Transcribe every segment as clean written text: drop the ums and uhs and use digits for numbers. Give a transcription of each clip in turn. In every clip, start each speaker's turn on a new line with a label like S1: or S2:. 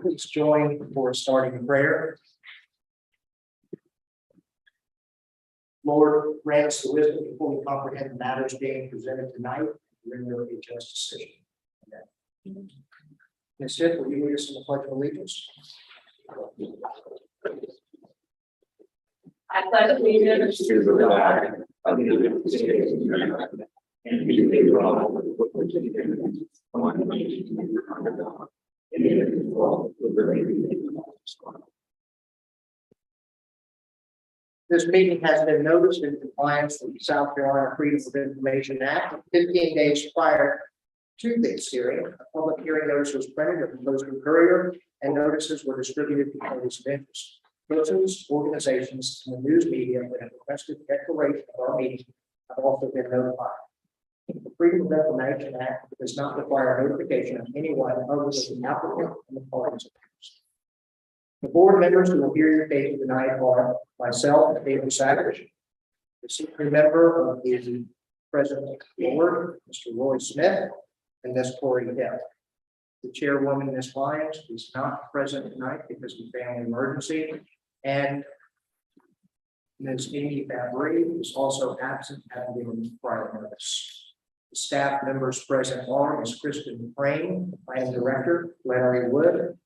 S1: please join before starting prayer. Lord, grant us the wisdom to fully comprehend the matters being presented tonight and render a just decision. Amen. Ms. Hitt, will you lead us in the Pledge of Allegiance?
S2: I pledge allegiance to the flag of the United States of America and to the republic for which it stands, one nation under God, indivisible, with liberty and justice for all.
S1: This meeting has been noticed in compliance with the South Carolina Freedom of Information Act. 15 days prior to this hearing, a public hearing notice was printed at the Post and Courier, and notices were distributed to parties of interest. Persons, organizations, and the news media that have requested declaration of our meeting have also been notified. The Freedom of Information Act does not require notification of anyone other than the applicant and the parties of interest. The board members who will hear your case tonight are myself, David Savage, the senior member of the President of the Board, Mr. Roy Smith, and Ms. Corey Hill. The chairwoman, Ms. Lyons, is not present tonight because of family emergency, and Ms. Amy Fabry is also absent, having given prior notice. The staff members present are Ms. Kristen Crane, Planning Director, Larry Wood,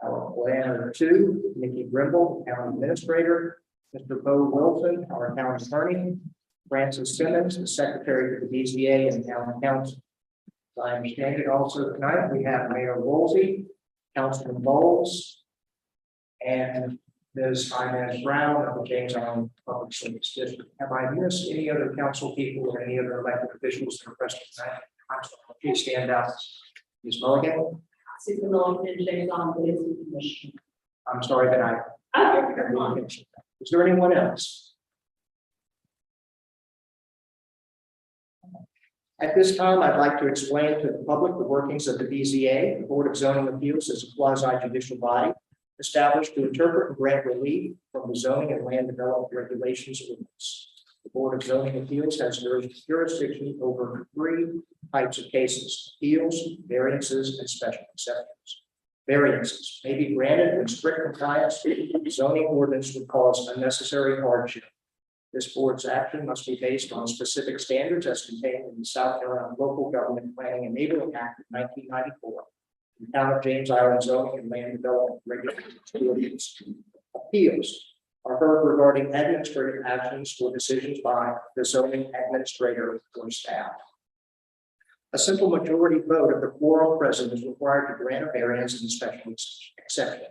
S1: our planner 2, Nikki Grimble, County Administrator, Mr. Bo Wilson, our County Attorney, Francis Simmons, the Secretary of the BZA and County Council. As I understand it, also tonight we have Mayor Woolsey, Councilman Bowles, and Ms. Inez Brown of the James Island Public Service District. Have I missed any other council people or any other elected officials that are present tonight? Please stand up. Ms. Mulligan.
S2: Susan Long, James on the Commission.
S1: I'm sorry that I. Is there anyone else? At this time, I'd like to explain to the public the workings of the BZA. The Board of Zoning Appeals is a quasi-judicial body established to interpret and grant relief from the zoning and land development regulations of rules. The Board of Zoning Appeals has jurisdiction over 3 types of cases: appeals, variances, and special exceptions. Variances may be granted when strict compliance with the zoning ordinance would cause unnecessary hardship. This board's action must be based on specific standards as contained in the South Carolina Local Government Planning and Enabling Act of 1994, the Town of James Island Zoning and Land Development Regulations. Appeals are heard regarding administrative actions or decisions by the zoning administrator or staff. A simple majority vote of the quorum present is required to grant a variance and special exception.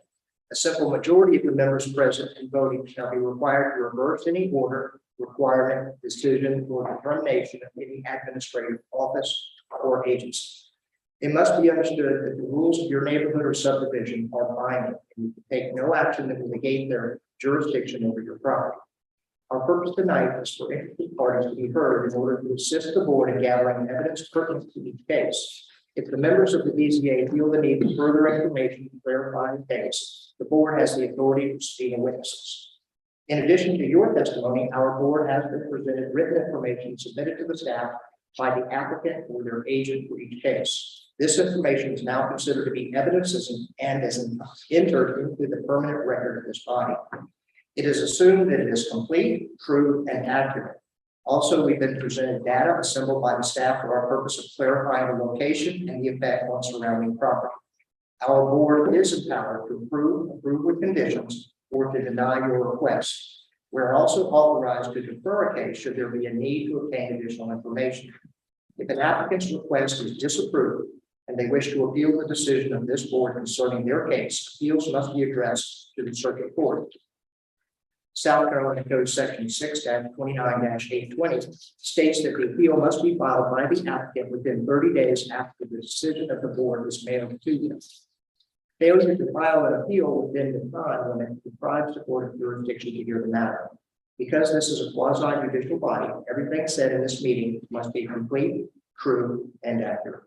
S1: A simple majority of the members present and voting shall be required to reverse any order, requirement, decision, or determination of any administrative office or agency. It must be understood that the rules of your neighborhood or subdivision are binding, and you can take no action that will negate their jurisdiction over your property. Our purpose tonight is for interested parties to be heard in order to assist the board in gathering evidence pertinent to each case. If the members of the BZA feel the need for further information to clarify the case, the board has the authority to subpoena witnesses. In addition to your testimony, our board has been presented written information submitted to the staff by the applicant or their agent for each case. This information is now considered to be evidence and is entered into the permanent record of this body. It is assumed that it is complete, true, and accurate. Also, we've been presented data assembled by the staff for our purpose of clarifying the location and the effect on surrounding property. Our board is empowered to approve with conditions, or to deny your request. We're also authorized to defer a case should there be a need to obtain additional information. If an applicant's request is disapproved and they wish to appeal the decision of this board concerning their case, appeals must be addressed to the circuit court. South Carolina Code Section 6-29-820 states that the appeal must be filed by the applicant within 30 days after the decision of the board is mailed to them. Failure to file an appeal within the time limit deprives the board of jurisdiction to hear the matter. Because this is a quasi-judicial body, everything said in this meeting must be complete, true, and accurate.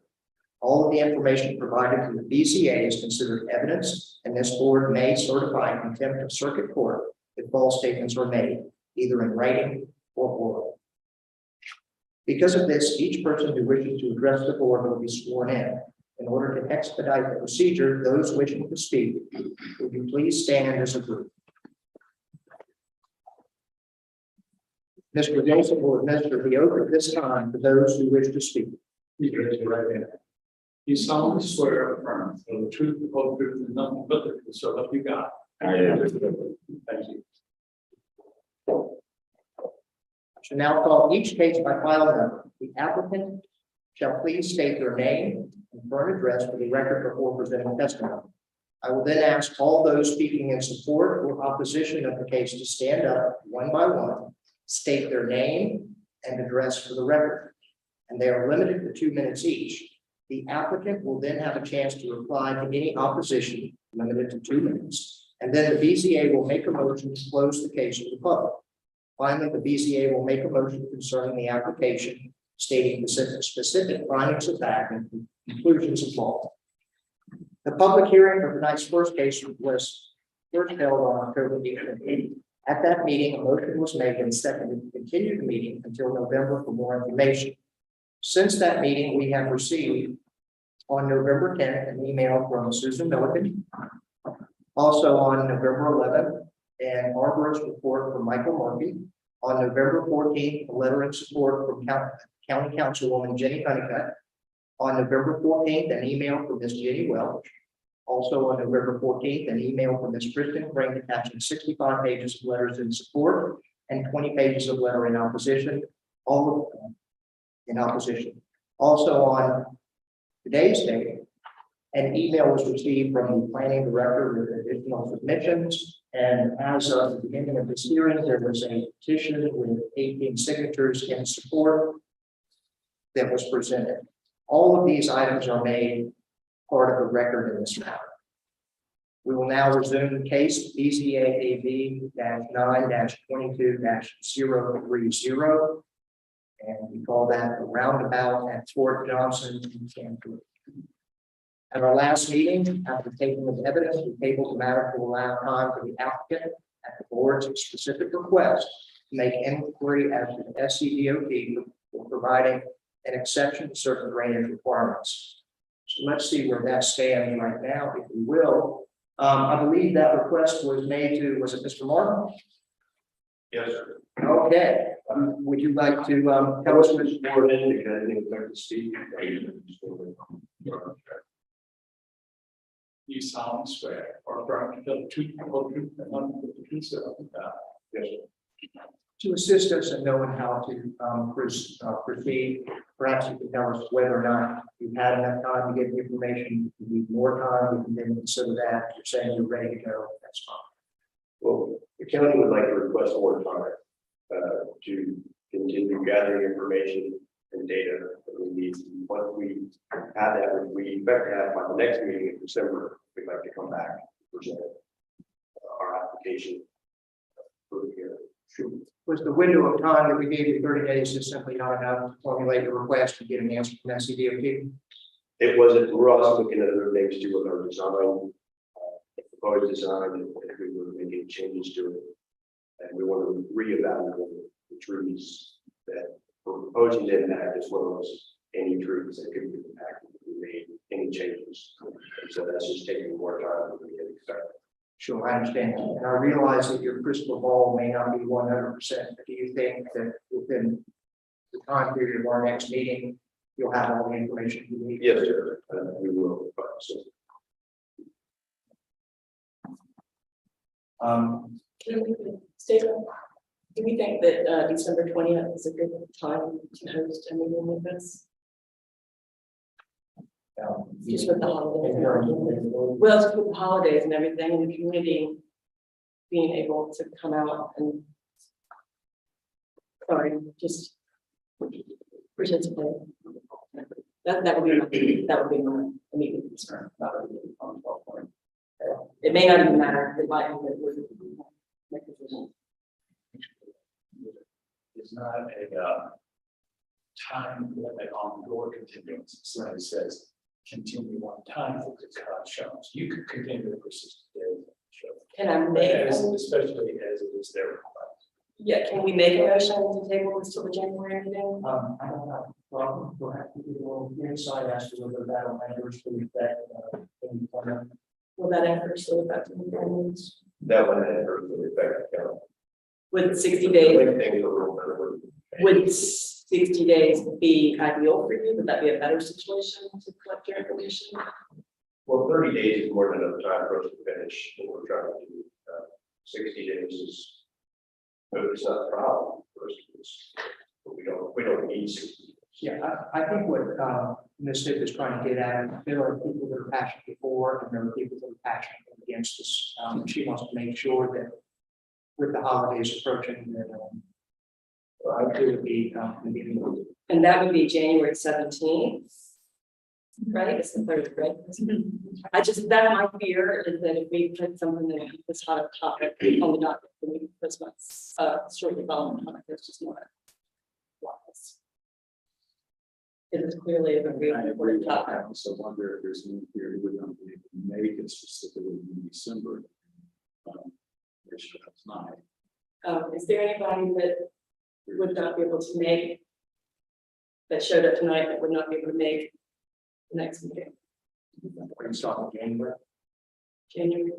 S1: All of the information provided to the BZA is considered evidence, and this board may certify contempt of circuit court if false statements are made, either in writing or oral. Because of this, each person who wishes to address the board will be sworn in. In order to expedite the procedure, those wishing to speak, would you please stand as a group? Mr. Wilson will administer the oath at this time for those who wish to speak.
S3: Please raise your right hand. You solemnly swear or affirm that the truth, the whole truth, and nothing but the truth, so help you God.
S2: I am.
S3: Thank you.
S1: I shall now call each case by file number. The applicant shall please state their name and current address for the record before presenting testimony. I will then ask all those speaking in support or opposition of the case to stand up one by one, state their name and address for the record, and they are limited to 2 minutes each. The applicant will then have a chance to reply to any opposition, limited to 2 minutes, and then the BZA will make a motion to close the case to the public. Finally, the BZA will make a motion concerning the application, stating the specific findings of fact and conclusions of law. The public hearing for tonight's first case was first held on October 18th. At that meeting, a motion was made and seconded to continue the meeting until November for more information. Since that meeting, we have received on November 10th an email from Susan Milligan. Also on November 11th, an arborist report from Michael Murphy. On November 14th, a letter in support from County Councilwoman Jenny Honeycutt. On November 14th, an email from Ms. Jenny Welch. Also on November 14th, an email from Ms. Kristen Crane attaching 65 pages of letters in support and 20 pages of letter in opposition, all of them in opposition. Also on today's date, an email was received from the planning director with additional submissions. And as of the beginning of this hearing, there was a petition with 18 signatures in support that was presented. All of these items are made part of the record in this matter. We will now resume the case BZA AB-9-22-030. And we call that the roundabout at Fort Johnson in Kansas. At our last meeting, after taking of evidence, we tabled the matter to allow time for the applicant at the board's specific request to make inquiry as to the SCDOT for providing an exception to certain drainage requirements. So let's see where that stands right now, if we will. I believe that request was made to, was it Mr. Martin?
S3: Yes, sir.
S1: Okay. Would you like to tell us what
S3: More than because I think it's to speak. You solemnly swear or affirm to tell the truth, the whole truth, and nothing but the truth, so help you God. Yes, sir.
S1: to assist us in knowing how to proceed? Perhaps you can tell us whether or not you've had enough time to get the information. If you need more time, we can then consider that. If you're saying you're ready to go, that's fine.
S4: Well, the county would like to request more time to continue gathering information and data that we need. Once we have that, we expect to have by the next meeting in December, we'd like to come back and present our application for the hearing. Sure.
S1: Was the window of time that we gave you 30 days is simply not enough to formulate a request to get an answer from SCDOT?
S4: It wasn't, we're also looking at other things too with our design, the proposed design, and if we were making changes to it. And we want to reevaluate the trees that we're proposing to impact, as well as any trees that could be impacted if we made any changes. And so that's just taking more time than we had expected.
S1: Sure, I understand. And I realize that your crystal ball may not be 100%, but do you think that within the time period of our next meeting, you'll have all the information you need?
S4: Yes, sir. We will. So,
S5: Stephen, do we think that December 20th is a good time to host a meeting with us? Just with the holidays. Well, just with the holidays and everything, and the community being able to come out and just participate. That would be my immediate concern. That would be on the point. It may not even matter. It might make a decision.
S3: It's not a time limit on your continuance. Somebody says continue on time for the shows. You could continue to persist today.
S5: Can I make,
S3: Especially as it is their request.
S5: yeah, can we make a motion to table this till the January meeting?
S1: I don't know. Well, perhaps we could go inside as to whether that language will affect any plan.
S5: Will that adversely affect the environment?
S4: That one had really affect the county.
S5: Would 60 days,
S4: Things a little bit.
S5: would 60 days be ideal for you? Would that be a better situation to collect your information?
S4: Well, 30 days is more than enough time for us to finish what we're trying to do. 60 days is, but it's not a problem for us. But we don't need 60 days.
S1: Yeah, I think what Ms. Stipp is trying to get at, there are people that are passionate for, and there are people that are passionate against this. She wants to make sure that with the holidays approaching, that it would be beginning of
S5: And that would be January 17th. Right, it's the third, right? That's my fear is that if we put something that keep this hot topic on the docket for the week of Christmas, shortly following, there's just not. Wise. It is clearly a very important topic.
S2: I also wonder if there's any theory we don't be able to make it specifically in December. Which that's not.
S5: Is there anybody that would not be able to make, that showed up tonight that would not be able to make the next meeting?
S1: brainstorming January.
S5: January?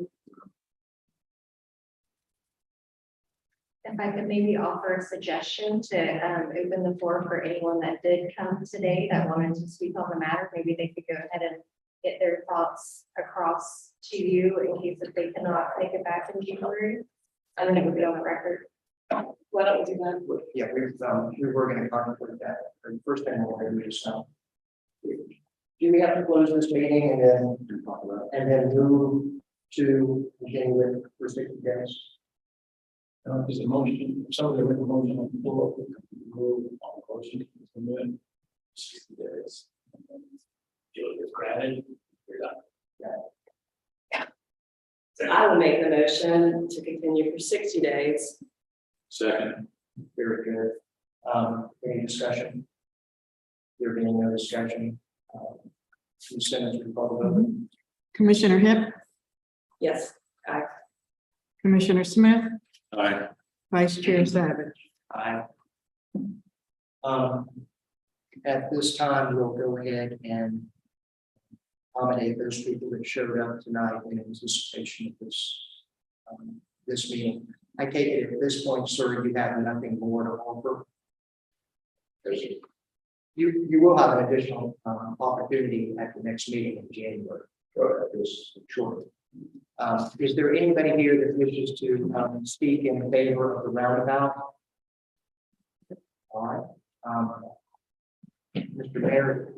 S6: If I could maybe offer a suggestion to open the floor for anyone that did come today that wanted to speak on the matter, maybe they could go ahead and get their thoughts across to you in case if they cannot make it back in January. I don't know, it would be on the record.
S5: Why don't we do that?
S1: Yeah, we were going to contemplate that. The first thing we're going to do is do we have to close this meeting and then move to January for 60 days?
S3: There's a motion, somebody with a motion on the floor, move on the motion, and then 60 days. Deal is granted, you're done.
S5: I will make the motion to continue for 60 days.
S2: Second.
S1: Very good. Any discussion? There being no discussion. Consent to the public.
S7: Commissioner Hip,
S5: Yes, aye.
S7: Commissioner Smith,
S2: Aye.
S7: Vice Chair Savage.
S1: Aye. At this time, we'll go ahead and accommodate those people that showed up tonight in anticipation of this meeting. I take it at this point, sir, you have nothing more to offer. You will have an additional opportunity at the next meeting in January. Sure. Is there anybody here that wishes to speak in favor of the roundabout? All right. Mr. Mayor.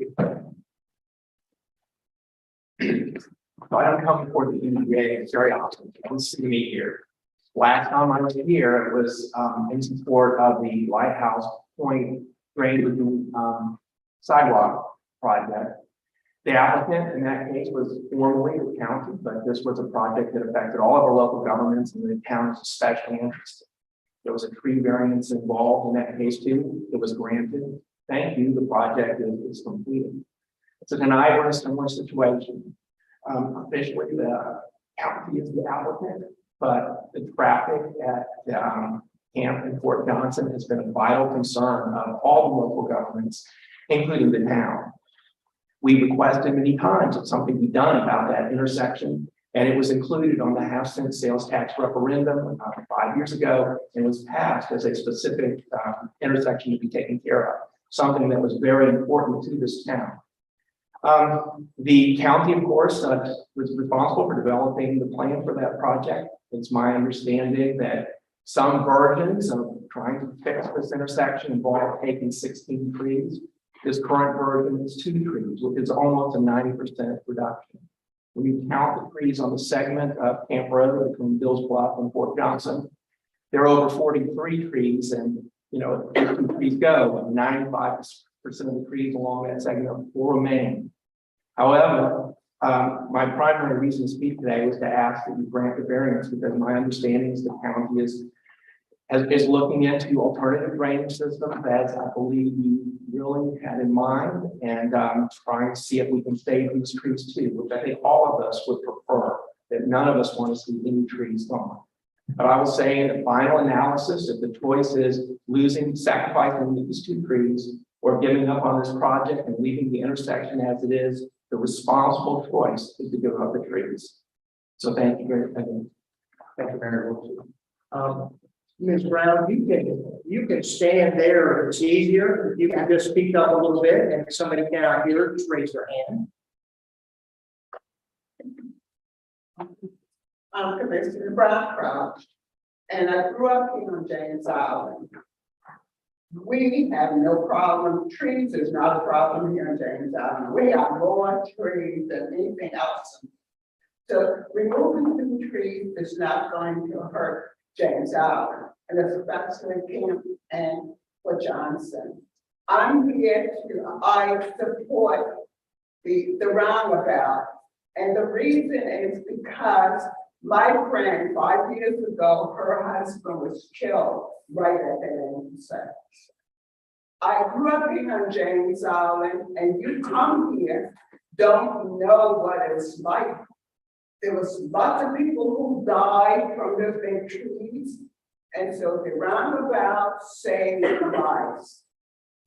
S8: So I don't come before the EDA very often. You see me here. Last time I was here, it was in support of the Lighthouse Point Drain sidewalk project. The applicant in that case was formally the county, but this was a project that affected all of our local governments, and the town is especially interested. There was a tree variance involved in that case too. It was granted. Thank you. The project is completed. So tonight we're in a similar situation. Officially, the county is the applicant, but the traffic at Camp in Fort Johnson has been a vital concern of all the local governments, including the town. We requested many times that something be done about that intersection, and it was included on the half-cent sales tax referendum 5 years ago, and was passed as a specific intersection to be taken care of, something that was very important to this town. The county, of course, was responsible for developing the plan for that project. It's my understanding that some versions of trying to fix this intersection involve taking 16 trees. This current version is 2 trees, which is almost a 90% reduction. When you count the trees on the segment of Camp Road between Bills Bluff and Fort Johnson, there are over 43 trees, and if 2 trees go, 95% of the trees along that segment will remain. However, my primary reason to speak today was to ask that you grant the variance, because my understanding is the county is looking into alternative drainage systems, as I believe you really had in mind, and trying to see if we can save these trees too, which I think all of us would prefer, that none of us want to see any trees gone. But I will say in the final analysis, if the choice is sacrificing these 2 trees or giving up on this project and leaving the intersection as it is, the responsible choice is to give up the trees. So thank you very much.
S1: Thank you very much. Ms. Brown, you can stand there if it's easier. If you can just speak up a little bit, and if somebody cannot hear, just raise their hand.
S9: I'm Commissioner Brown Crouch, and I grew up here on James Island. We have no problem, trees is not a problem here on James Island. We have more trees than anything else. So removing the trees is not going to hurt James Island, and especially Camp and for Johnson. I'm here I support the roundabout, and the reason is because my friend, 5 years ago, her husband was killed right at that intersection. I grew up here on James Island, and you come here, don't know what it's like. There was lots of people who died from the big trees, and so the roundabout saved lives.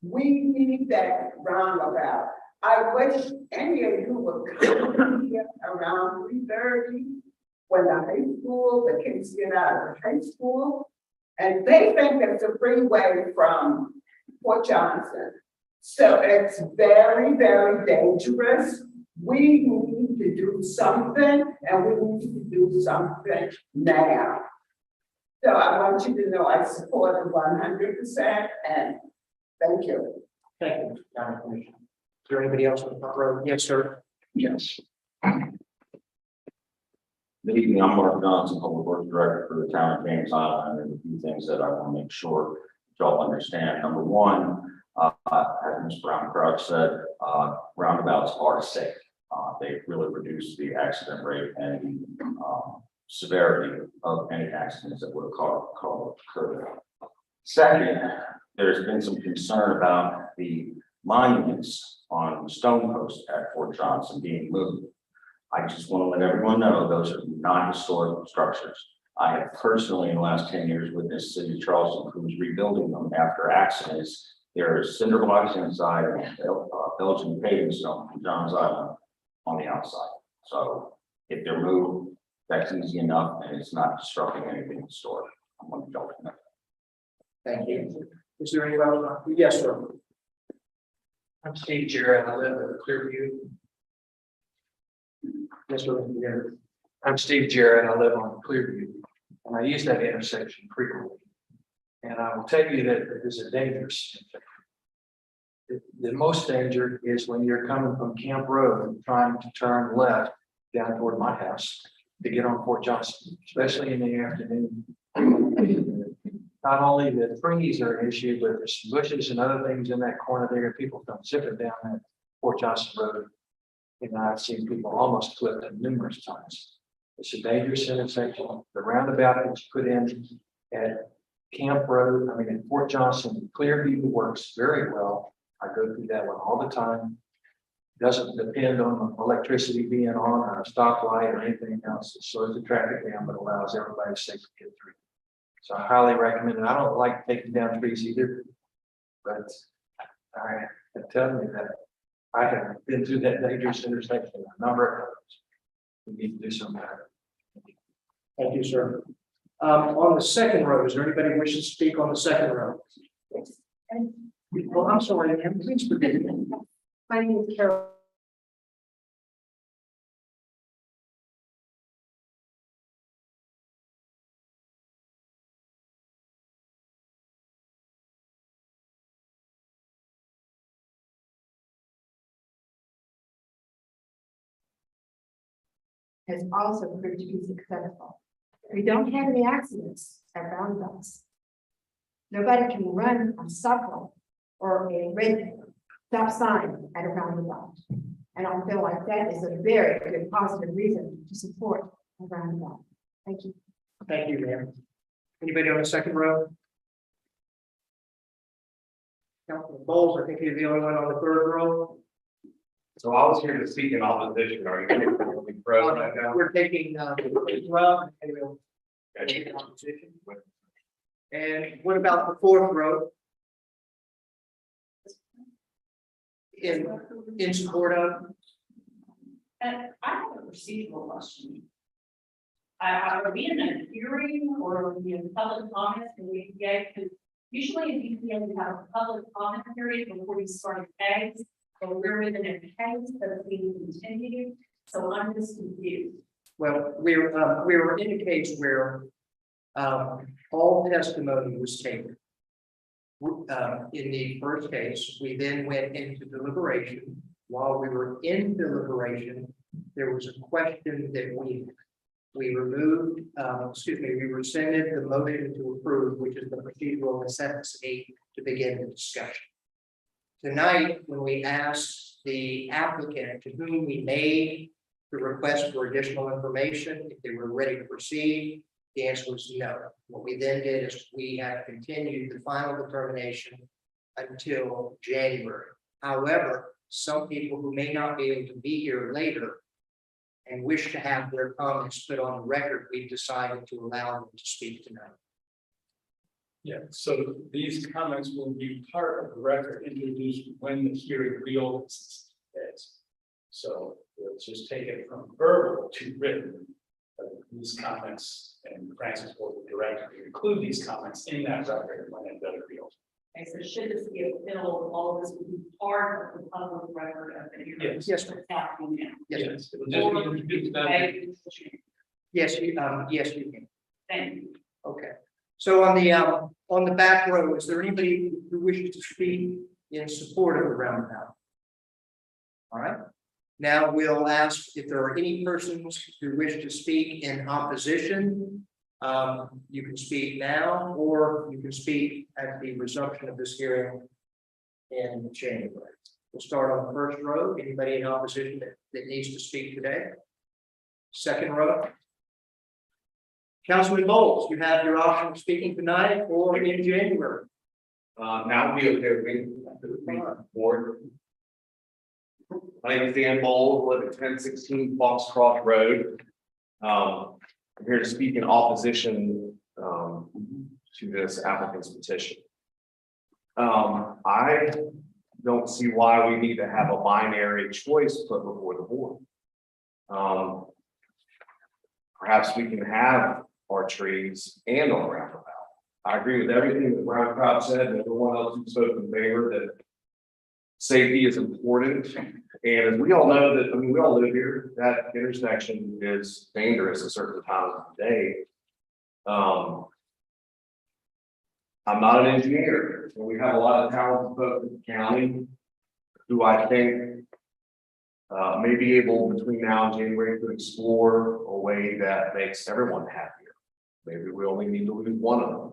S9: We need that roundabout. I wish any of you would come here around 3:30 when the high school, the kids get out of the high school, and they think it's a freeway from Fort Johnson. So it's very, very dangerous. We need to do something, and we need to do something now. So I want you to know I support it 100%, and thank you.
S1: Thank you, Mr. County Commissioner. Is there anybody else on the front row? Yes, sir.
S2: Yes. Good evening, I'm Mark Johnson, Public Works Director for the town of James Island, and a few things that I want to make sure y'all understand. Number one, as Ms. Brown Crouch said, roundabouts are safe. They really reduce the accident rate and severity of any accidents that would occur. Second, there's been some concern about the monuments on Stone Post at Fort Johnson being moved. I just want to let everyone know those are non-historic structures. I have personally, in the last 10 years, witnessed City of Charleston who's rebuilding them after accidents. There is cinder blocks inside and Belgian paving stone from John's Island on the outside. So if they're moved, that's easy enough, and it's not disrupting anything historic. I want to tell you that.
S1: Thank you. Is there anyone else? Yes, sir.
S3: I'm Steve Jarrett, I live in Clearview.
S1: Yes, sir.
S3: I'm Steve Jarrett, I live on Clearview, and I use that intersection frequently. And I will tell you that it is a dangerous intersection. The most danger is when you're coming from Camp Road, trying to turn left down toward my house to get on Fort Johnson, especially in the afternoon. Not only the trees are an issue, but there's some bushes and other things in that corner there. People come zipping down that Fort Johnson Road. And I've seen people almost flip it numerous times. It's a dangerous intersection. The roundabout that's put in at Camp Road, at Fort Johnson, Clearview works very well. I go through that one all the time. Doesn't depend on electricity being on or a stoplight or anything else. It slows the traffic down, but allows everybody to safely get through. So I highly recommend it. I don't like taking down trees either, but I can tell you that I have been through that dangerous intersection a number of times. We need to do something about it.
S1: Thank you, sir. On the second row, is there anybody who wishes to speak on the second row? Well, I'm sorry, ma'am, please forgive me.
S10: My name is Carol. Has also proved to be successful. We don't have any accidents at roundabouts. Nobody can run a stop or a red stop sign at a roundabout. And I feel like that is a very good positive reason to support a roundabout. Thank you.
S1: Thank you, ma'am. Anybody on the second row? Councilman Bowles, I think you're the only one on the third row.
S4: So I was here to speak in opposition. Are you going to be present right now?
S1: We're taking, well, and we'll take opposition. And what about the fourth row? in support of,
S11: And I have a procedural question. Are we in a hearing or are we in public comments in the EPA? Because usually in EPA, we have a public comment period before we start tags. But we're within a tags that are being continued, so I'm just confused.
S1: well, we were in a case where all testimony was taken. In the first case, we then went into deliberation. While we were in deliberation, there was a question that we removed, we rescinded the motion to approve, which is the procedural necessity to begin the discussion. Tonight, when we asked the applicant to whom we made the request for additional information, if they were ready to proceed, the answer was no. What we then did is we have continued the final determination until January. However, some people who may not be able to be here later and wish to have their comments put on the record, we've decided to allow them to speak tonight.
S3: Yeah, so these comments will be part of the record introduced when the hearing reopens. So let's just take it from verbal to written. These comments, and Francis will directly include these comments in that record when it does reopen.
S11: Okay, so should this be a bill, all of this would be part of the public record of the hearing?
S3: Yes.
S1: Yes, ma'am.
S11: Without being in.
S1: Yes,
S3: It will just be introduced then.
S1: yes, yes, you can.
S11: Thank you.
S1: Okay. So on the back row, is there anybody who wishes to speak in support of the roundabout? All right. Now we'll ask if there are any persons who wish to speak in opposition. You can speak now, or you can speak at the resumption of this hearing in January. We'll start on the first row. Anybody in opposition that needs to speak today? Second row. Councilman Bowles, you have your option of speaking tonight or in January.
S2: Now we okay with me, board. My name is Dan Bowles, live at 1016 Foxcroft Road. I'm here to speak in opposition to this applicant's petition. I don't see why we need to have a binary choice put before the board. Perhaps we can have our trees and our roundabout. I agree with everything that Brian Crouch said and everyone else who spoke in favor that safety is important. And as we all know that, I mean, we all live here, that intersection is dangerous at certain times of the day. I'm not an engineer, and we have a lot of talented folks in the county who I think may be able between now and January to explore a way that makes everyone happier. Maybe we only need to lose one of them.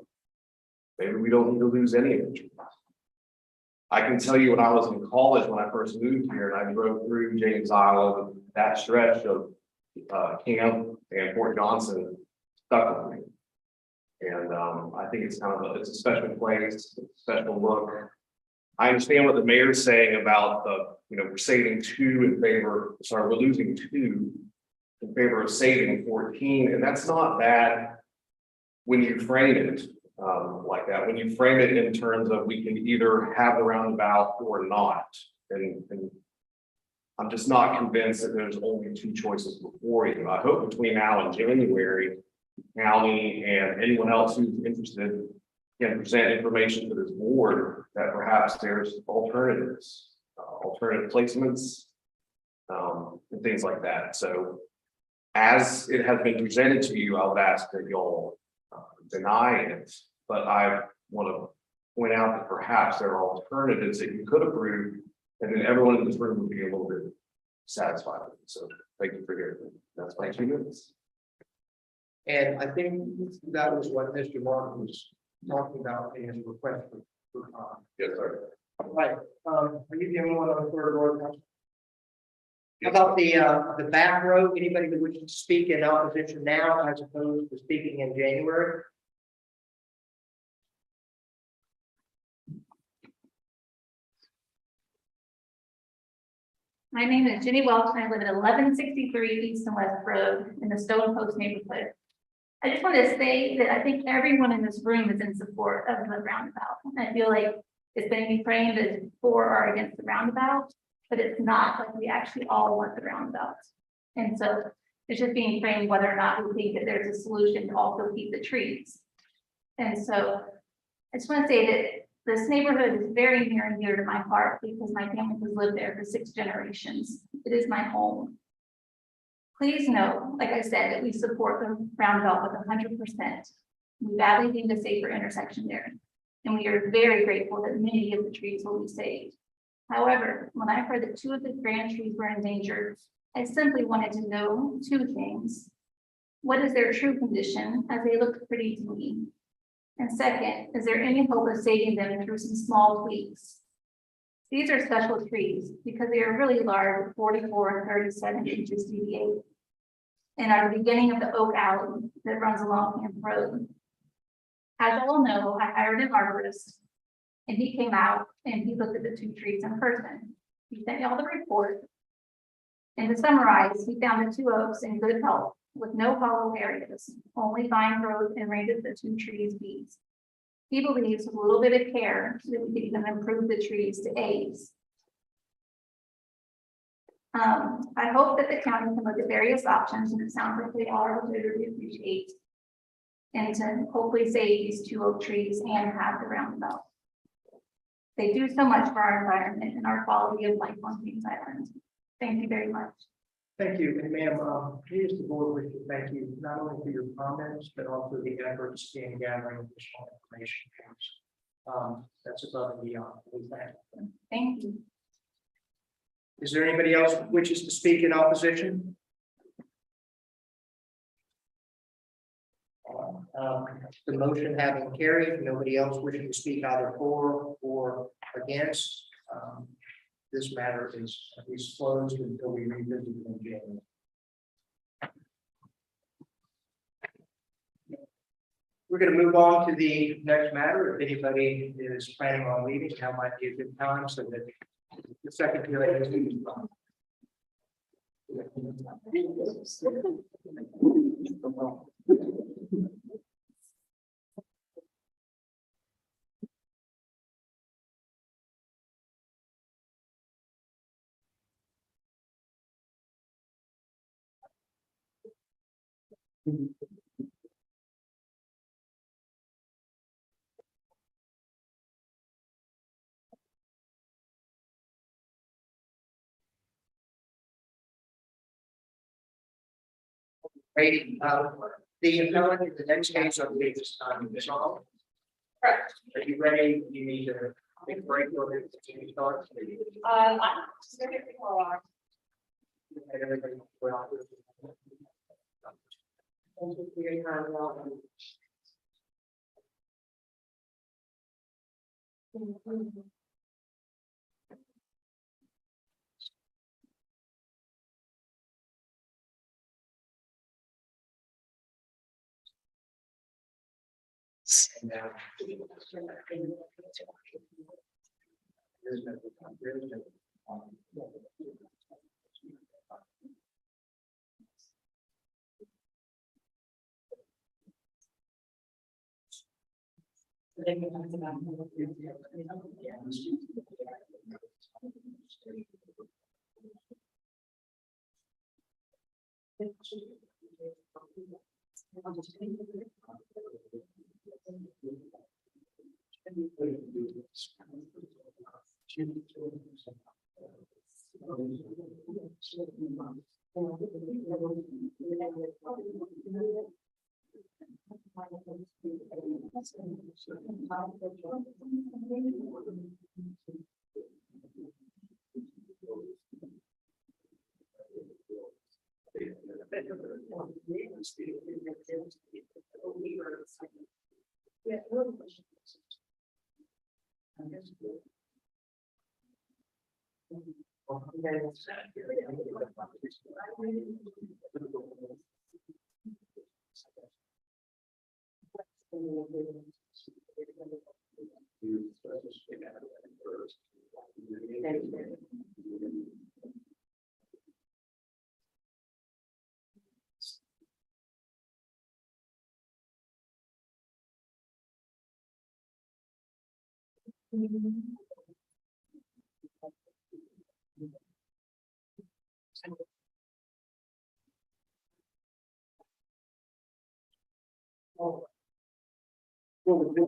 S2: Maybe we don't need to lose any of them. I can tell you when I was in college, when I first moved here and I drove through James Island, that stretch of Camp and Fort Johnson stuck with me. And I think it's it's a special place, a special look. I understand what the mayor's saying about we're saving 2 in favor, sorry, we're losing 2 in favor of saving 14. And that's not bad when you frame it like that, when you frame it in terms of we can either have the roundabout or not. And I'm just not convinced that there's only 2 choices before you. I hope between now and January, county and anyone else who's interested can present information to this board that perhaps there's alternatives, alternative placements, and things like that. So as it has been presented to you, I would ask that y'all deny it, but I want to point out that perhaps there are alternatives that you could approve, and then everyone in this room would be a little bit satisfied with it. So thank you for hearing me. That's my 2 minutes.
S1: And I think that was what Mr. Martin was talking about in his request for comment.
S2: Yes, sir.
S1: Right, are you the only one on the third row? Council? How about the back row? Anybody that wishes to speak in opposition now as opposed to speaking in January?
S12: My name is Jenny Welch, and I live at 1163 East and West Road in the Stone Post neighborhood. I just want to say that I think everyone in this room is in support of the roundabout. I feel like It's been framed as for or against the roundabout, but it's not, like, we actually all want the roundabout. And so it's just being framed whether or not we think that there's a solution to also keep the trees. And so I just want to say that this neighborhood is very near and dear to my heart because my family has lived there for 6 generations. It is my home. Please know, like I said, that we support the roundabout with 100%. We badly need a safer intersection there. And we are very grateful that many of the trees will be saved. However, when I heard that 2 of the grand trees were endangered, I simply wanted to know 2 things. What is their true condition, as they look pretty to me? And second, is there any hope of saving them through some small tweaks? These are special trees because they are really large, 44 and 37 inches DBA, and are the beginning of the oak alley that runs along Camp Road. As you all know, I hired an arborist, and he came out and he looked at the 2 trees in person. He sent me all the report. And to summarize, he found the 2 oaks in good health with no hollow areas, only vine growth, and rated the 2 trees Bs. He believes with a little bit of care that we could even improve the trees to As. I hope that the county can look at various options, and it sounds like they are, which I really appreciate. And to hopefully save these 2 oak trees and have the roundabout. They do so much for our environment and our quality of life on Kings Island. Thank you very much.
S1: Thank you, and ma'am, please, the board wish to thank you not only for your comments, but also the efforts in gathering additional information. That's above and beyond. We thank you.
S12: Thank you.
S1: Is there anybody else who wishes to speak in opposition? The motion having carried, nobody else wishing to speak either for or against. This matter is at least closed until we revisit it in January. We're going to move on to the next matter. If anybody is planning on leaving, now might be a good time so that the secretary is. Great. The appellant in the next case of this song. Correct. Are you ready? You need to take a break or to start.
S11: I'm just gonna get people on.
S1: And everybody. And now. Will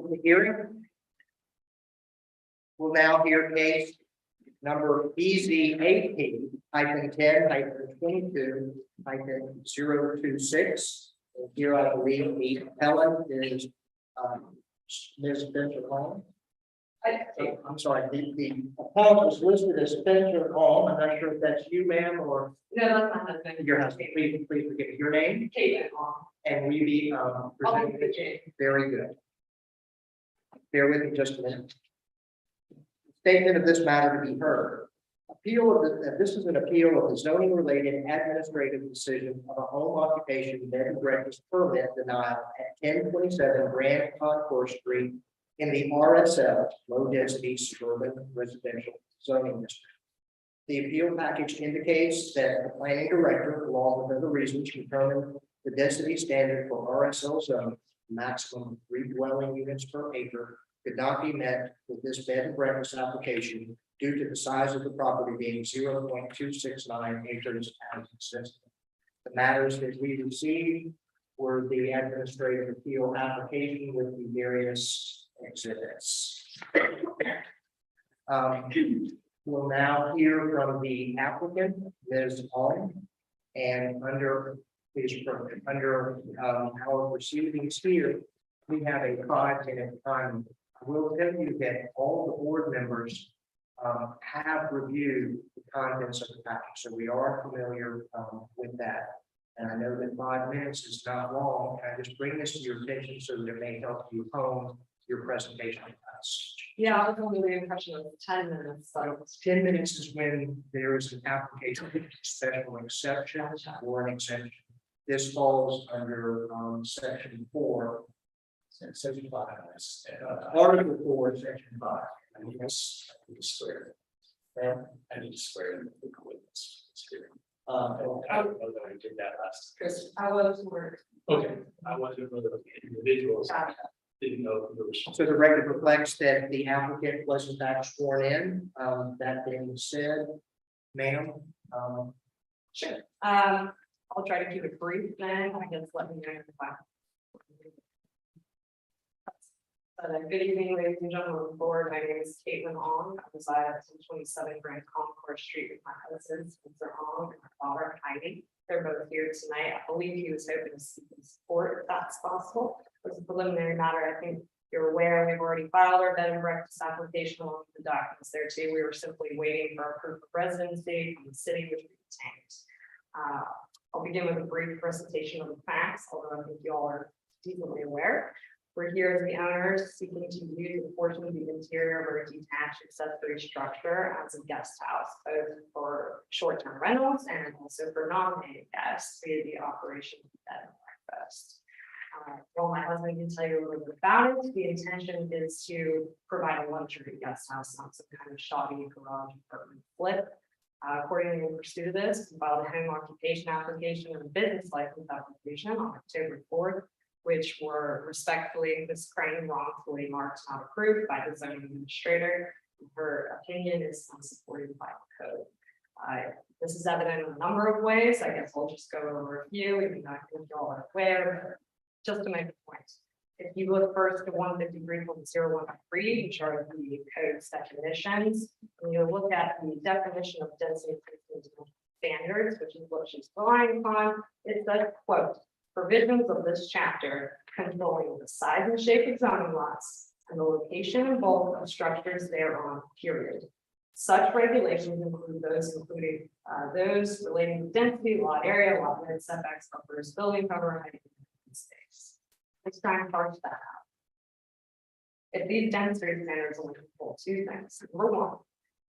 S1: the hearing? Will now hear case number BZ8P -10-22-026. And here I believe the appellant is Ms. Spencer Hall. I'm sorry, the appellant was listed as Spencer Hall. I'm not sure if that's you, ma'am, or
S5: No, that's my husband.
S1: your husband. Please forgive me. Your name
S5: Kate.
S1: and we be presenting it. Very good. Bear with me just a minute. Statement of this matter to be heard. Appeal of this is an appeal of the zoning related administrative decision of a home occupation bed and breakfast permit denial at 1027 Grand Concourse Street in the RSL, low density suburban residential zoning district. The appeal package indicates that the planning director, along with other reasons, determined the density standard for RSL zone, maximum of 3 dwelling units per acre, could not be met with this bed and breakfast application due to the size of the property being 0.269 acres as existing. The matters that we received were the administrative appeal application with the various exhibits. We'll now hear from the applicant, Ms. Hall, and under our proceedings here, we have a 5-minute time. I will tell you that all the board members have reviewed the contents of the package, so we are familiar with that. And I know that 5 minutes is not long. I just bring this to your attention so that it may help you hone your presentation class.
S5: Yeah, I was under the impression of 10 minutes, so.
S1: 10 minutes is when there is an application, special exception or an exemption. This falls under section 4.
S3: Section 5.
S1: Article 4, section 5.
S3: I need to swear. I need to swear in the witness. I don't know that I did that last.
S5: Chris, I was worried.
S3: Okay, I wanted to know that the individuals didn't know who was.
S1: So the record reflects that the applicant was in fact sworn in. That being said, ma'am.
S5: Sure. I'll try to keep it brief then, I guess let me know if I. Good evening, ladies and gentlemen of the board. My name is Caitlin Ong. I reside at 27 Grand Concourse Street with my husband, Spencer Ong, and my daughter, Heidi. They're both here tonight. I believe he was hoping to seek support if that's possible. As a preliminary matter, I think you're aware we've already filed our bed and breakfast application along with the documents there too. We were simply waiting for our proof of residency from the city, which we obtained. I'll begin with a brief presentation of the facts, although I think you all are deeply aware. We're here as the owners seeking to use a portion of the interior of our detached accessory structure as a guest house, both for short-term rentals and also for non-paying guests via the operation of bed and breakfast. Well, my husband can tell you a little bit about it. The intention is to provide a luxury guest house, not some kind of shoddy garage apartment flip. Accordingly, in pursuit of this, we filed a home occupation application and a business license application on October 4th. Which were respectfully, Ms. Crane wrongfully marked not approved by the zoning administrator. Her opinion is unsupported by the code. This is evident in a number of ways. I guess I'll just go over a few, even though I think you all are aware, just to make a point. If you look first at 153.01.3, which are the code's definitions, and you look at the definition of density standards, which is what she's relying upon, it says, quote, provisions of this chapter controlling the size and shape of zoning lots and the location and bulk of structures thereon, period. Such regulations include those those relating to density, lot area, lot width, setbacks, buffers, building cover, height, and space. Let's try and parse that out. If these density standards only control 2 things, number 1,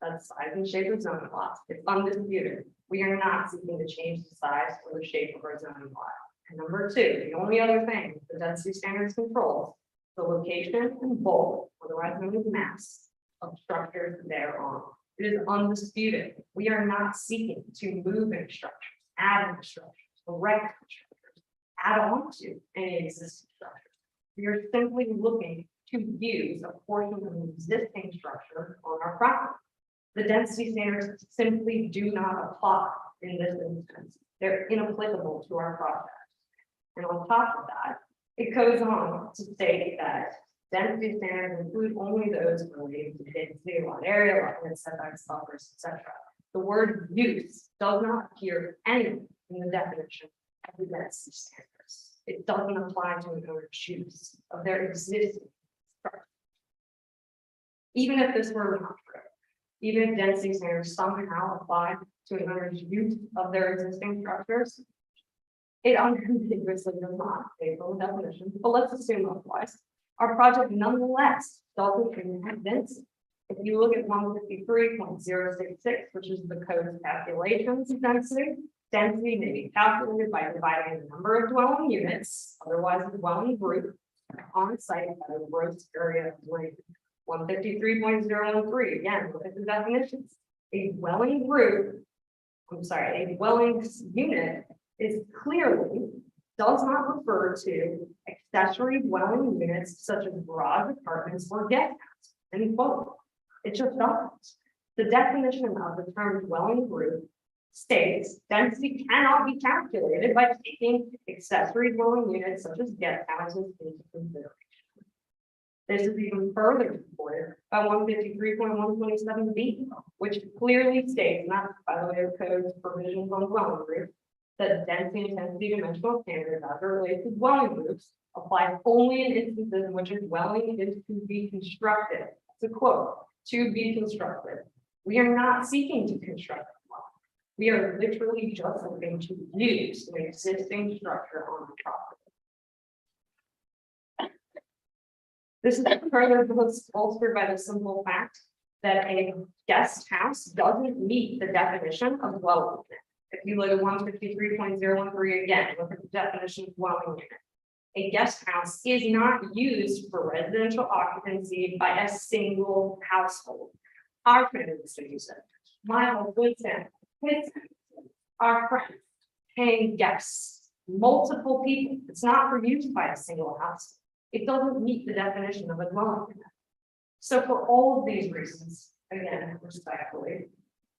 S5: that's size and shape of zoning lots. It's undisputed. We are not seeking to change the size or the shape of our zoning lot. And number 2, the only other thing the density standards controls the location and bulk, otherwise known as mass, of structures thereon. It is undisputed. We are not seeking to move any structures, add any structures, erect structures, add on to any existing structures. We are simply looking
S10: to use a portion of an existing structure on our property. The density standards simply do not apply in this instance. They're inapplicable to our project. And on top of that, it goes on to state that density standards include only those related to density, lot area, lot line setbacks, buffers, etc. The word use does not appear anywhere in the definition of the density standards. It doesn't apply to an owner's use of their existing structure. Even if this were not true, even if density standards somehow apply to an owner's use of their existing structures, it unambiguously does not pay for the definition, but let's assume otherwise. Our project nonetheless doesn't have density. If you look at 153.066, which is the code's calculations of density, density may be calculated by dividing the number of dwelling units, otherwise a dwelling group, on site by the gross area of land. 153.013, again, look at the definitions. A dwelling unit is clearly does not refer to accessory dwelling units such as garage apartments or guest houses. End quote. It just doesn't. The definition of the term dwelling group states density cannot be calculated by taking accessory dwelling units such as guest houses into consideration. This is even further supported by 153.127B, which clearly states, not by the way of code's provisions on dwelling groups, that density and density dimensional standards as it relates to dwelling groups apply only in instances in which a dwelling is to be constructed. It's a quote, to be constructed. We are not seeking to construct a dwelling. We are literally just looking to use an existing structure on the property. This is further bolstered by the simple fact that a guest house doesn't meet the definition of dwelling unit. If you look at 153.013 again, look at the definition of dwelling unit. A guest house is not used for residential occupancy by a single household. Our friends use it. My old Woodson, his, our friends, paying guests, multiple people. It's not for use by a single house. It doesn't meet the definition of a dwelling unit. So for all of these reasons, again, respectfully,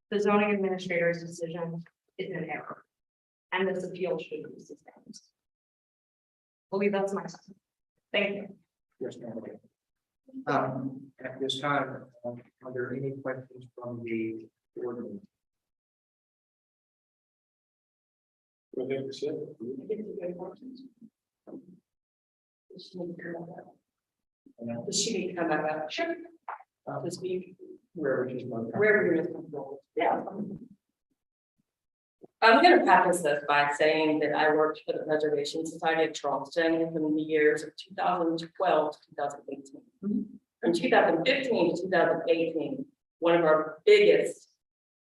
S10: the zoning administrator's decision is an error. And this appeal should be sustained. I believe that's my time. Thank you.
S1: Yes, ma'am. At this time, are there any questions from the board?
S5: Does she need to come back up? Sure. To speak,
S1: Where would you want to?
S5: wherever you're comfortable. Yeah. I'm gonna preface this by saying that I worked for the Preservation Society of Charleston from the years of 2012 to 2018. From 2015 to 2018, one of our biggest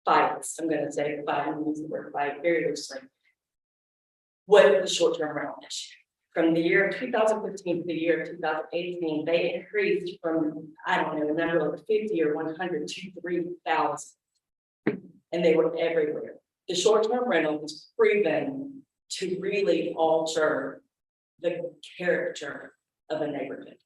S5: fights, I'm gonna say fight, I'm using the word fight very loosely, was the short-term rental issue. From the year of 2015 to the year of 2018, they increased from, I don't know, the number of 50 or 100 to 3,000. And they were everywhere. The short-term rental was proven to really alter the character of a neighborhood.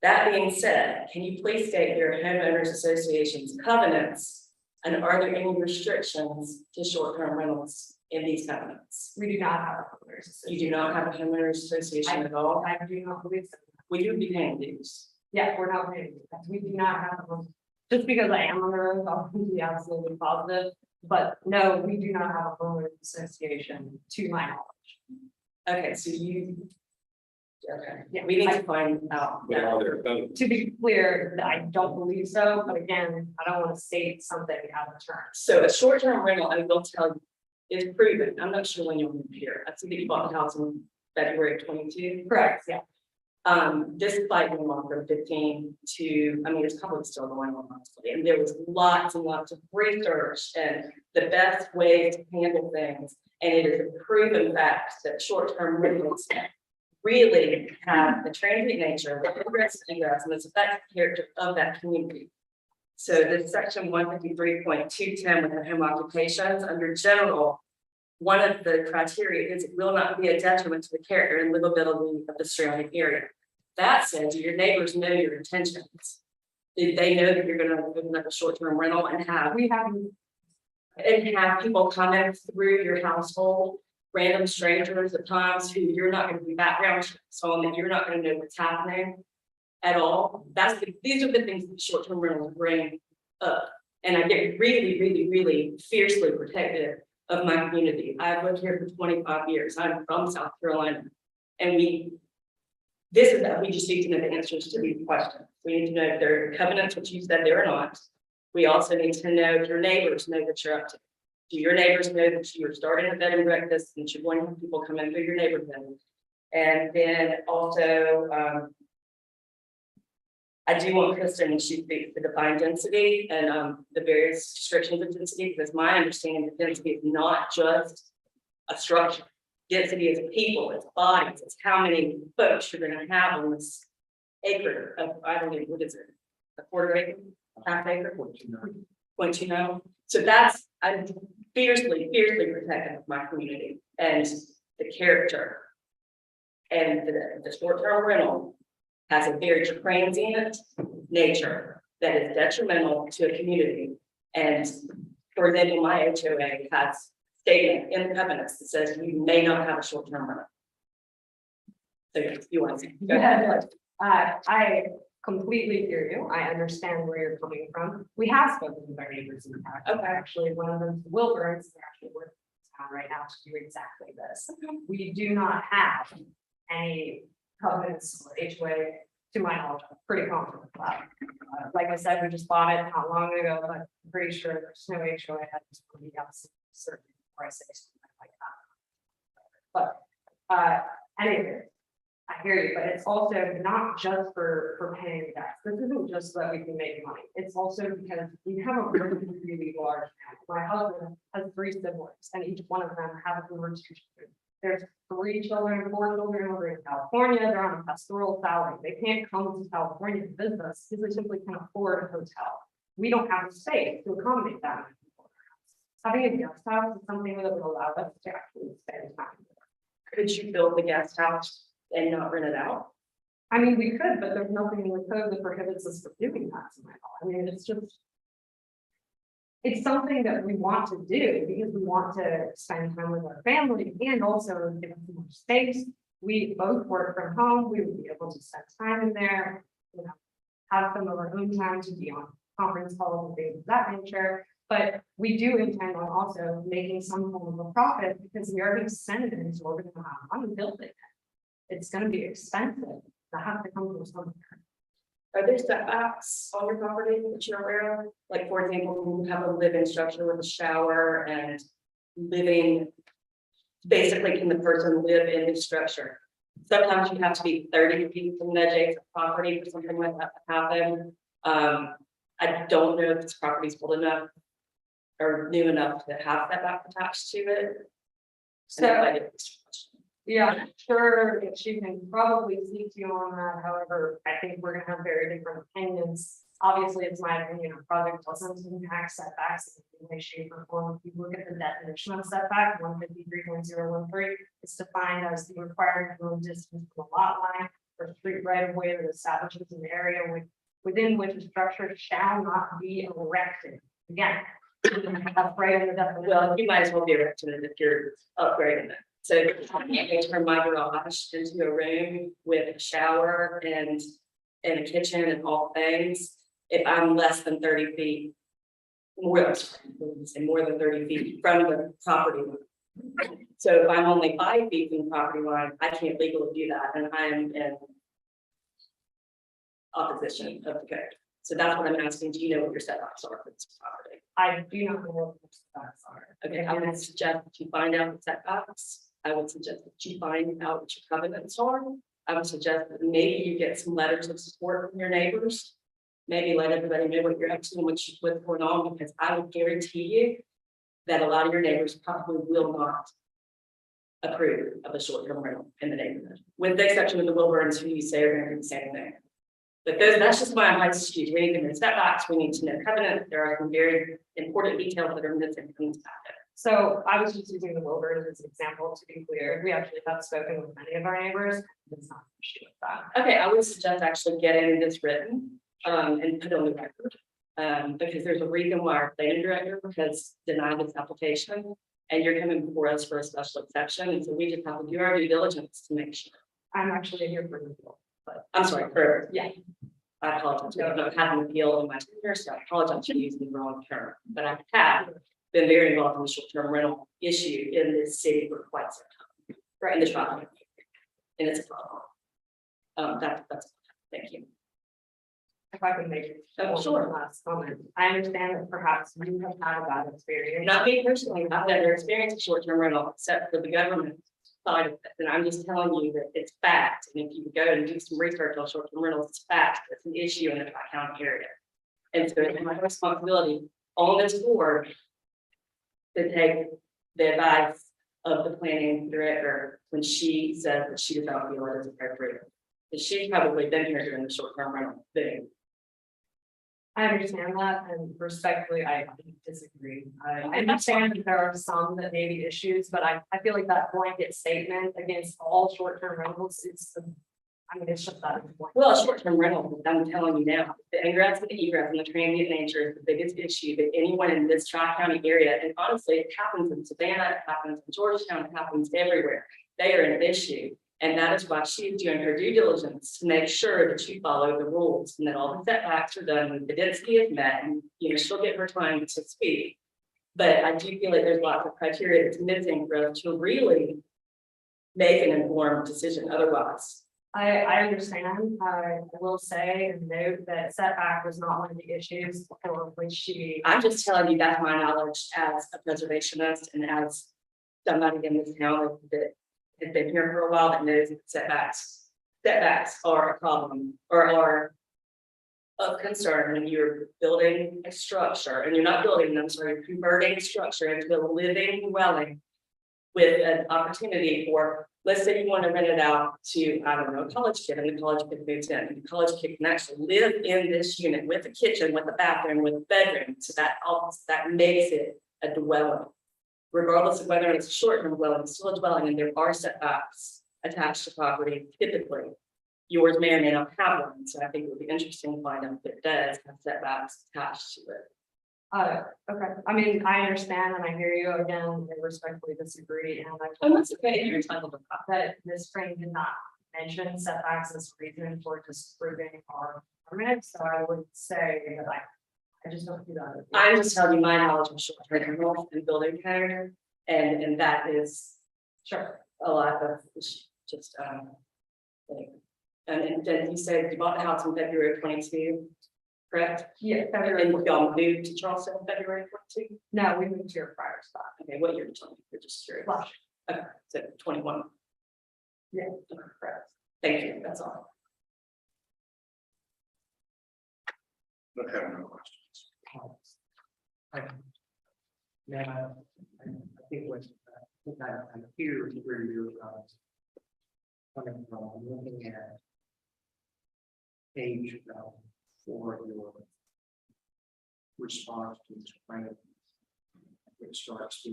S5: That being said, can you please state your homeowners association's covenants? And are there any restrictions to short-term rentals in these covenants?
S10: We do not have a homeowners association.
S5: You do not have a homeowners association at all?
S10: I do not believe so.
S5: We do be paying dues.
S10: Yeah, we're not paying. We do not have one. Just because I am on the road, I'll be absolutely positive. But no, we do not have a homeowners association to my knowledge.
S5: Okay, so you. Okay,
S10: Yeah,
S5: we need to find out.
S10: To be clear, I don't believe so, but again, I don't want to state something out of turn.
S5: So a short-term rental, I will tell you, is proven. I'm not sure when you'll move here. I see that you bought the house in February of 22.
S10: Correct, yeah.
S5: This fight went on from 15 to, I mean, it's probably still going on, honestly. And there was lots and lots of research and the best ways to handle things. And it is a proven fact that short-term rentals really have the transient nature, the ingress and egress, and it's affects the character of that community. So this section 153.210 with the home occupations under general, one of the criteria is it will not be a detriment to the character and livability of the surrounding area. that said, do your neighbors know your intentions? Did they know that you're gonna open up a short-term rental and have people come in through your household, random strangers at times who you're not gonna be background checks on, that you're not gonna know what's happening at all? These are the things that short-term rentals bring up. And I get really, really, really fiercely protective of my community. I've lived here for 25 years. I'm from South Carolina. And we just need to know the answers to these questions. We need to know if there are covenants, which you said there are not. We also need to know if your neighbors know what you're up to. Do your neighbors know that you're starting a bed and breakfast and you're going to have people come in through your neighborhood? And then also, I do want Kristen, she speaks to define density and the various descriptions of density, because my understanding of density is not just a structure. Density is people, it's bodies, it's how many folks you're gonna have on this acre of, I don't know, what is it? A quarter acre, half acre? 0.29. So I'm fiercely protective of my community and the character. And the short-term rental has a very transient nature that is detrimental to a community. And for example, my HOA has statement in the covenants that says you may not have a short-term rental. So yes, you want to say? Go ahead.
S13: I completely hear you. I understand where you're coming from. We have spoken with our neighbors in the past.
S5: Okay.
S13: Actually, one of them, Wilburns, is actually working in town right now to do exactly this. We do not have any covenants or HOA, to my knowledge. I'm pretty confident with that. Like I said, we just bought it not long ago, but I'm pretty sure there's no HOA had somebody else certain before I say something like that. But anyway, I hear you, but it's also not just for paying gas. This isn't just so that we can make money. It's also because we have a really large family. My husband has 3 siblings, and each one of them has over 2 children. There's 3 children, 4 children over in California. They're on a pastoral salary. They can't come to California to visit us because they simply can't afford a hotel. We don't have the space to accommodate that many people. Having a guest house is something that would allow us to actually spend time.
S5: Could you build the guest house and not rent it out?
S13: I mean, we could, but there's nothing in the code that prohibits us from doing that. To my knowledge. I mean, it's something that we want to do because we want to spend time with our family and also give us more space. We both work from home. We would be able to spend time in there, you know, have some of our own time to be on conference calls and things of that nature. But we do intend on also making some form of a profit because we are going to send it into we're going to have money building it. It's going to be expensive to have to come from somewhere.
S5: Are there setbacks on your property that you're aware of? Like, for example, you have a live-in structure with a shower and living, basically, can the person live in the structure? Sometimes you have to be 30 feet from the adjacent property for something like that to happen. I don't know if this property is old enough or new enough to have setback attached to it.
S13: So, yeah, sure, she can probably speak to you on that. However, I think we're gonna have very different opinions. Obviously, it's my opinion, a project doesn't impact setbacks in any way, shape, or form. If you look at the definition of setback, 153.013, it's defined as the required minimum distance from a lot line or street right of way that establishes an area within which a structure shall not be erected. Again, that's right in the definition.
S5: Well, you might as well be erecting it if you're upgrading it. So I can't turn my garage into a room with a shower and a kitchen and all things. If I'm less than 30 feet, more than 30 feet from the property line. So if I'm only 5 feet from the property line, I can't legally do that, and I'm in opposition of the code. So that's what I'm asking. Do you know what your setbacks are for this property?
S13: I do not know what the setbacks are.
S5: Okay, I would suggest that you find out the setbacks. I would suggest that you find out what your covenants are. I would suggest that maybe you get some letters of support from your neighbors. Maybe let everybody know what you're up to and what's going on, because I would guarantee you that a lot of your neighbors probably will not approve of a short-term rental in the neighborhood, with the exception of the Wilburns, who you say are going to do the same thing. But that's just my advice to you. We need to know setbacks. We need to know covenant. There are some very important details that are missing from this packet.
S13: So I was just using the Wilburns as an example to be clear. We actually have spoken with many of our neighbors. it's not an issue with that.
S5: Okay, I would suggest actually getting this written, and put on the record. Because there's a reason why our planning director has denied this application. And you're coming before us for a special exception, and so we just have to do our due diligence to make sure.
S13: I'm actually here for the bill, but
S5: I'm sorry, for,
S13: yeah,
S5: I apologize, I've not had an appeal in my tenure, so I apologize for using the wrong term. But I have been very involved in the short-term rental issue in this city for quite some time. Right, in the trial. And it's a problem. That's, thank you.
S13: if I can make
S5: Oh,
S13: one
S5: sure.
S13: last comment, I understand that perhaps you have had a bad experience.
S5: Not me personally, I've never experienced a short-term rental except for the government side of it. And I'm just telling you that it's fact. And if you go and do some research on short-term rentals, it's fact. It's an issue in the Tri-County area. And so it's my responsibility on this board to take the advice of the planning director when she says that she does not feel it is appropriate. Because she's probably been here during the short-term rental thing.
S13: I understand that, and respectfully, I disagree. I understand that there are some that may be issues, but I feel like that blanket statement against all short-term rentals is, I mean, it's just that.
S5: Well, short-term rental, I'm telling you now, the ingress and the egress and the transient nature is the biggest issue that anyone in this Tri-County area, and honestly, it happens in Savannah, it happens in Georgetown, it happens everywhere. They are an issue. And that is why she's doing her due diligence to make sure that you follow the rules and that all the setbacks are done and the density is met, and she'll get her time to speak. But I do feel like there's lots of criteria that's missing for us to really make an informed decision otherwise.
S13: I understand. I will say and note that setback was not one of the issues for which she.
S5: I'm just telling you that's my knowledge as a preservationist and as somebody in this town that has been here for a while that knows that setbacks are a problem or are of concern when you're building a structure and you're not building them, so you're converting a structure into a living dwelling with an opportunity for, let's say you want to rent it out to, I don't know, a college kid, and the college kid moves in, and the college kid can actually live in this unit with a kitchen, with a bathroom, with a bedroom, so that makes it a dwelling. Regardless of whether it's a short-term dwelling, it's still a dwelling, and there are setbacks attached to property typically. Yours may or may not have one, so I think it would be interesting to find out if it does have setbacks attached to it.
S13: Okay, I mean, I understand and I hear you again, I respectfully disagree, and
S5: And that's okay, you're entitled to that.
S13: that Ms. Frame did not mention setbacks as a reason for disproving our permit, so I would say that I just don't do that.
S5: I'm just telling you my knowledge of short-term rental and building code, and that is
S13: Sure.
S5: a lot of just thing. And then you said you bought the house in February of 22, correct?
S13: Yeah,
S5: And
S13: February.
S5: y'all moved to Charleston in February of 22?
S13: No, we moved here prior to that.
S5: Okay, what year did you tell me? You're just curious.
S13: Last
S5: Okay, so 21.
S13: Yeah.
S5: Okay, correct. Thank you, that's all.
S4: I have no questions.
S1: Now, I think what, I hear where you're coming from, I'm looking at page 4 of your response to this plan. It starts the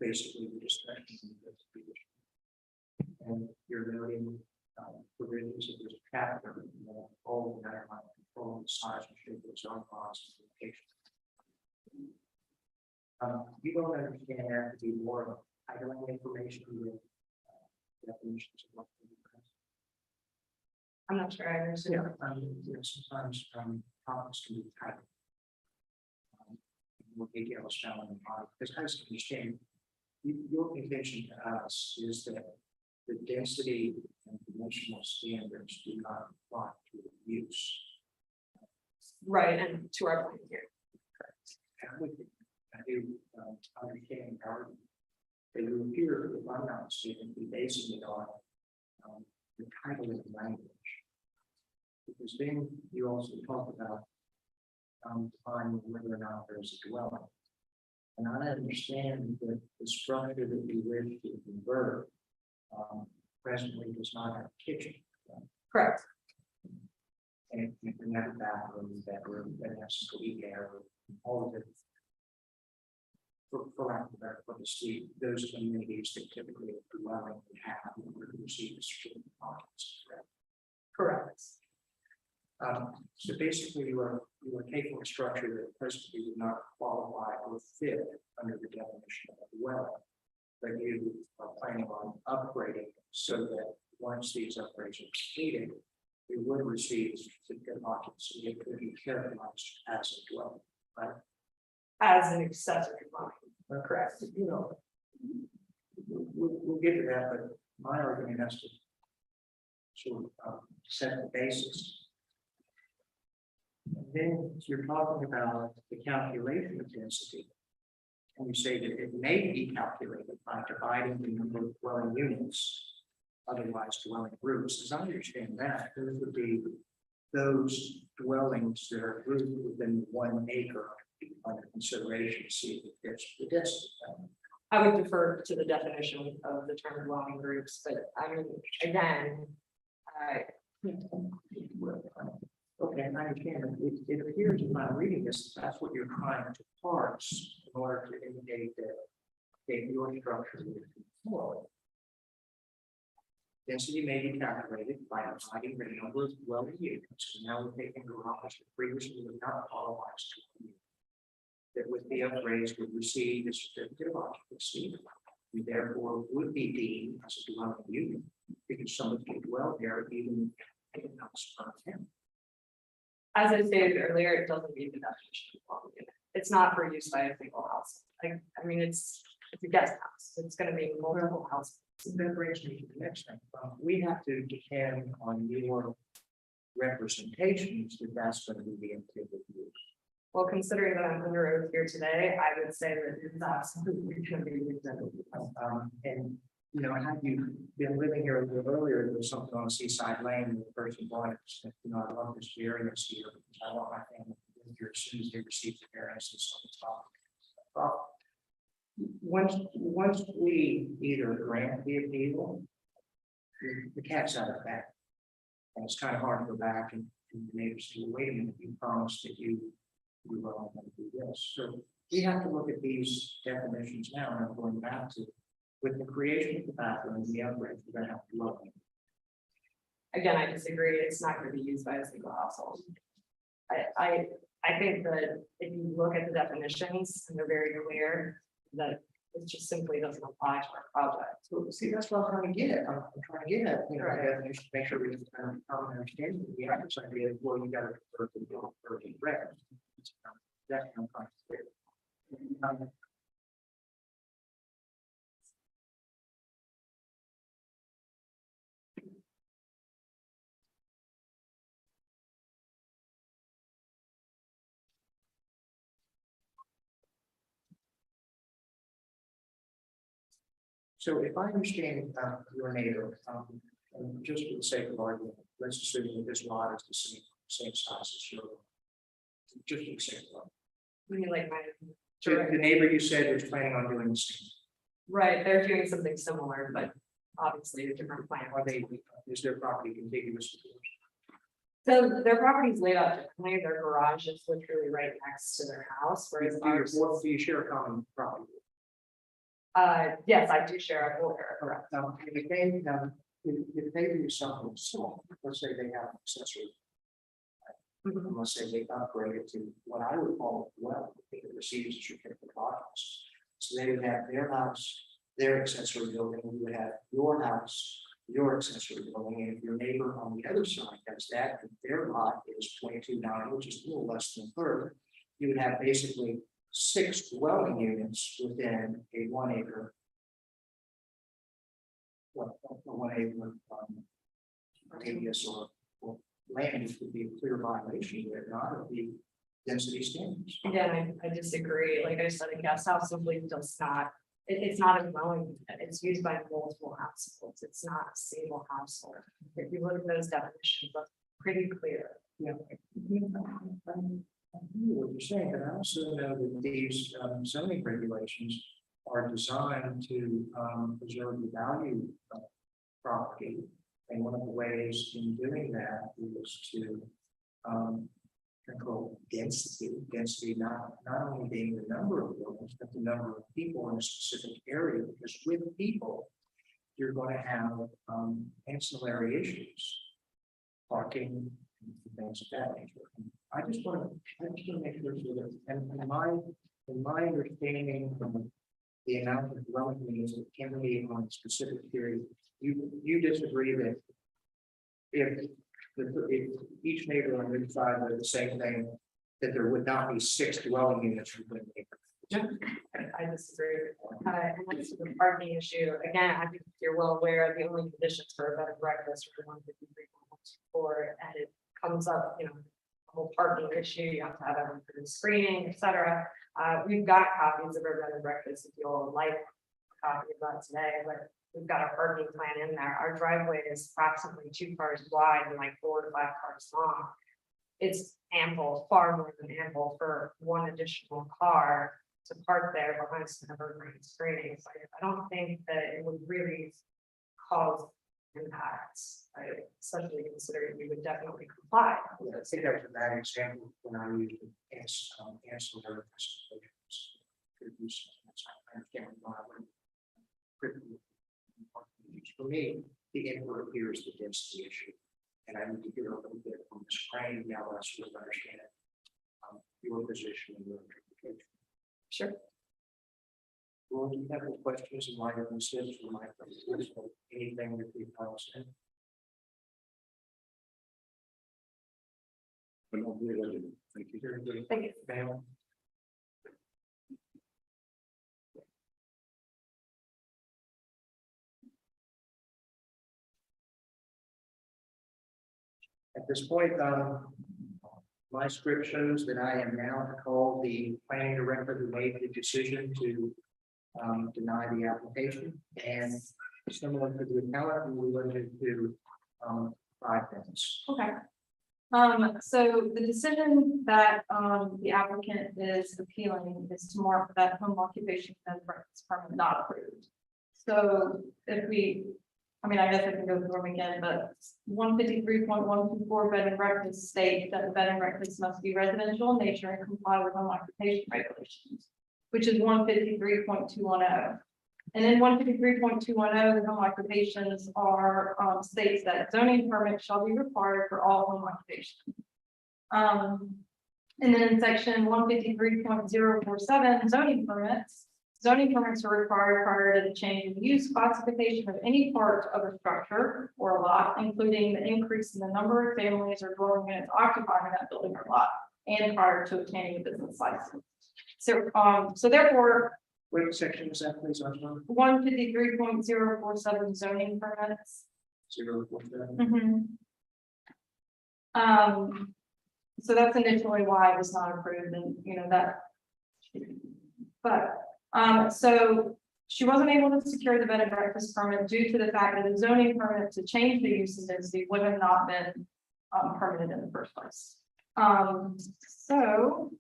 S1: basically the discussion. And you're noting provisions of this chapter, all the matter of control, the size and shape of zone laws and location. You don't understand that to be more of a titling information with definitions of what.
S13: I'm not sure I understand.
S1: Sometimes topics can be titled. More details found in the body, because I just understand. Your contention to us is that the density and dimensional standards do not apply to the use.
S13: Right, and to our point here.
S1: I do understand the argument. That you appear, if I'm not mistaken, to be basing it on the title of the language. Because then you also talk about defining whether or not there's a dwelling. And I understand that the structure that you wish to convert presently does not have a kitchen.
S13: Correct.
S1: And you can have a bathroom, that has clean air, all of it. For lack of a better put, those communities that typically a dwelling would have in order to receive a certificate of So basically, you are taking a structure that presently would not qualify or fit under the definition of a well. But you are planning on upgrading so that once these upgrades are completed, you would receive a certificate of occupancy. It could be characterized as a dwelling, right?
S13: As an accessory dwelling.
S1: Correct. You know, we'll get to that, but my argument has to sort of set the basis. And then you're talking about the calculation of density. And you say that it may be calculated by dividing the number of dwelling units, otherwise dwelling groups. As I understand that, those would be those dwellings that are grouped within 1 acre under consideration, see if there's the density.
S13: I would defer to the definition of the term dwelling groups, but I mean, again,
S1: Okay, I understand. It appears if I'm reading this, that's what you're trying to parse in order to indicate that your structure is conform. Density may be calculated by dividing the number of dwelling units. So now we're taking garage that previously was not qualified to. That with the upgrades would receive the certificate of occupancy. You therefore would be deemed as a dwelling unit because somebody can dwell there even if it comes from him.
S13: as I stated earlier, it doesn't meet the definition of dwelling unit. It's not for use by a single house. I mean, it's a guest house. It's gonna be multiple houses.
S1: So that brings me to the next thing. We have to depend on your representations that that's going to be the intended use.
S13: Well, considering that I'm under oath here today, I would say that it's absolutely gonna be represented.
S1: And, you know, had you been living here a little earlier, there was something on Seaside Lane, and the person bought it, said, you know, I love this variance here, because I want my family to live here as soon as they receive the variance and so on. Once we either grant the appeal, the cat's out of the bag. And it's kind of hard to go back and the neighbors say, wait a minute, you promised that you were all going to do this. So we have to look at these definitions now, and I'm going back to, with the creation of the bathroom and the upgrade, we're gonna have to look.
S13: Again, I disagree. It's not gonna be used by a single household. I think that if you look at the definitions, and they're very clear, that it just simply doesn't apply to our project.
S1: So see, that's what I'm trying to get at. I'm trying to get at, you know,
S13: Right.
S1: the definition, to make sure we can common understanding. We have this idea, well, you gotta refer to the red. That's what I'm trying to say. So if I understand your neighbor, and just for the sake of argument, let's assume that this lot is the same size as your. Just for the sake of argument.
S13: I mean, like
S1: The neighbor you said was planning on doing the same.
S13: right, they're doing something similar, but obviously a different plan.
S1: Are they, is their property contiguous to yours?
S13: So their property's laid out differently. Their garage is literally right next to their house, whereas ours.
S1: Do you share a common property?
S13: Yes, I do share a border.
S1: Correct. Now, if they do something small, let's say they have an accessory. Let's say they upgrade it to what I would call, well, it receives a certificate of occupancy. So they would have their house, their accessory building, you would have your house, your accessory building, and if your neighbor on the other side does that, if their lot is 22.9, which is a little less than a third, you would have basically 6 dwelling units within a 1 acre. Well, a 1 acre radius or land, which would be a clear violation, but not of the density standards.
S13: Again, I disagree. Like I said, a guest house simply does not, it's not a dwelling unit. It's used by multiple households. It's not a single household. If you look at those definitions, that's pretty clear.
S1: Yeah. I hear what you're saying, but I also know that these zoning regulations are designed to preserve the value of property. And one of the ways in doing that is to control density not only being the number of buildings, but the number of people in a specific area, because with people, you're going to have ancillary issues. Parking, things of that nature. I just want to make sure that, and in my understanding from the amount of dwelling units that can be on a specific period, you disagree that if each neighbor on each side did the same thing, that there would not be 6 dwelling units within the neighborhood.
S13: I disagree. And that's the parking issue. Again, I think you're well aware, the only conditions for a bed and breakfast are 153.4, and it comes up, you know, the whole parking issue, you have to have everything for the screening, et cetera. We've got copies of our bed and breakfast if you all would like a copy of that today, but we've got a parking plan in there. Our driveway is approximately 2 cars wide and like 4 to 5 cars long. It's ample, far more than ample for one additional car to park there behind some evergreen screening. So I don't think that it would really cause impacts, right? Especially considering we would definitely comply.
S1: I think that was a bad example when I used ancillary facilities. I understand why I wouldn't. For me, the input here is the density issue. And I need to hear a little bit from Ms. Crane, now I sort of understand your position and your interpretation.
S13: Sure.
S1: Well, do you have any questions in light of this, or my anything that we've said? Thank you.
S13: Thank you.
S1: Ma'am? At this point, my script shows that I am now to call the planning director who made the decision to deny the application, and similar to the appellant, we were limited to 5 minutes.
S12: Okay. So the decision that the applicant is appealing is to mark that home occupation as permit not approved. So if we, I mean, I guess I can go through them again, but 153.124 bed and breakfast state that the bed and breakfast must be residential in nature and comply with home occupation regulations, which is 153.210. And then 153.210, the home occupations are states that zoning permits shall be required for all home occupations. And then in section 153.047, zoning permits are required prior to the change of use classification of any part of a structure or lot, including the increase in the number of families or dwelling units occupying that building or lot, and prior to obtaining a business license. So therefore,
S1: Which section is that, please?
S12: 153.047 zoning permits.
S1: 047.
S12: So that's initially why it was not approved, and you know that. But so she wasn't able to secure the bed and breakfast permit due to the fact that the zoning permit to change the use of density would have not been permitted in the first place. So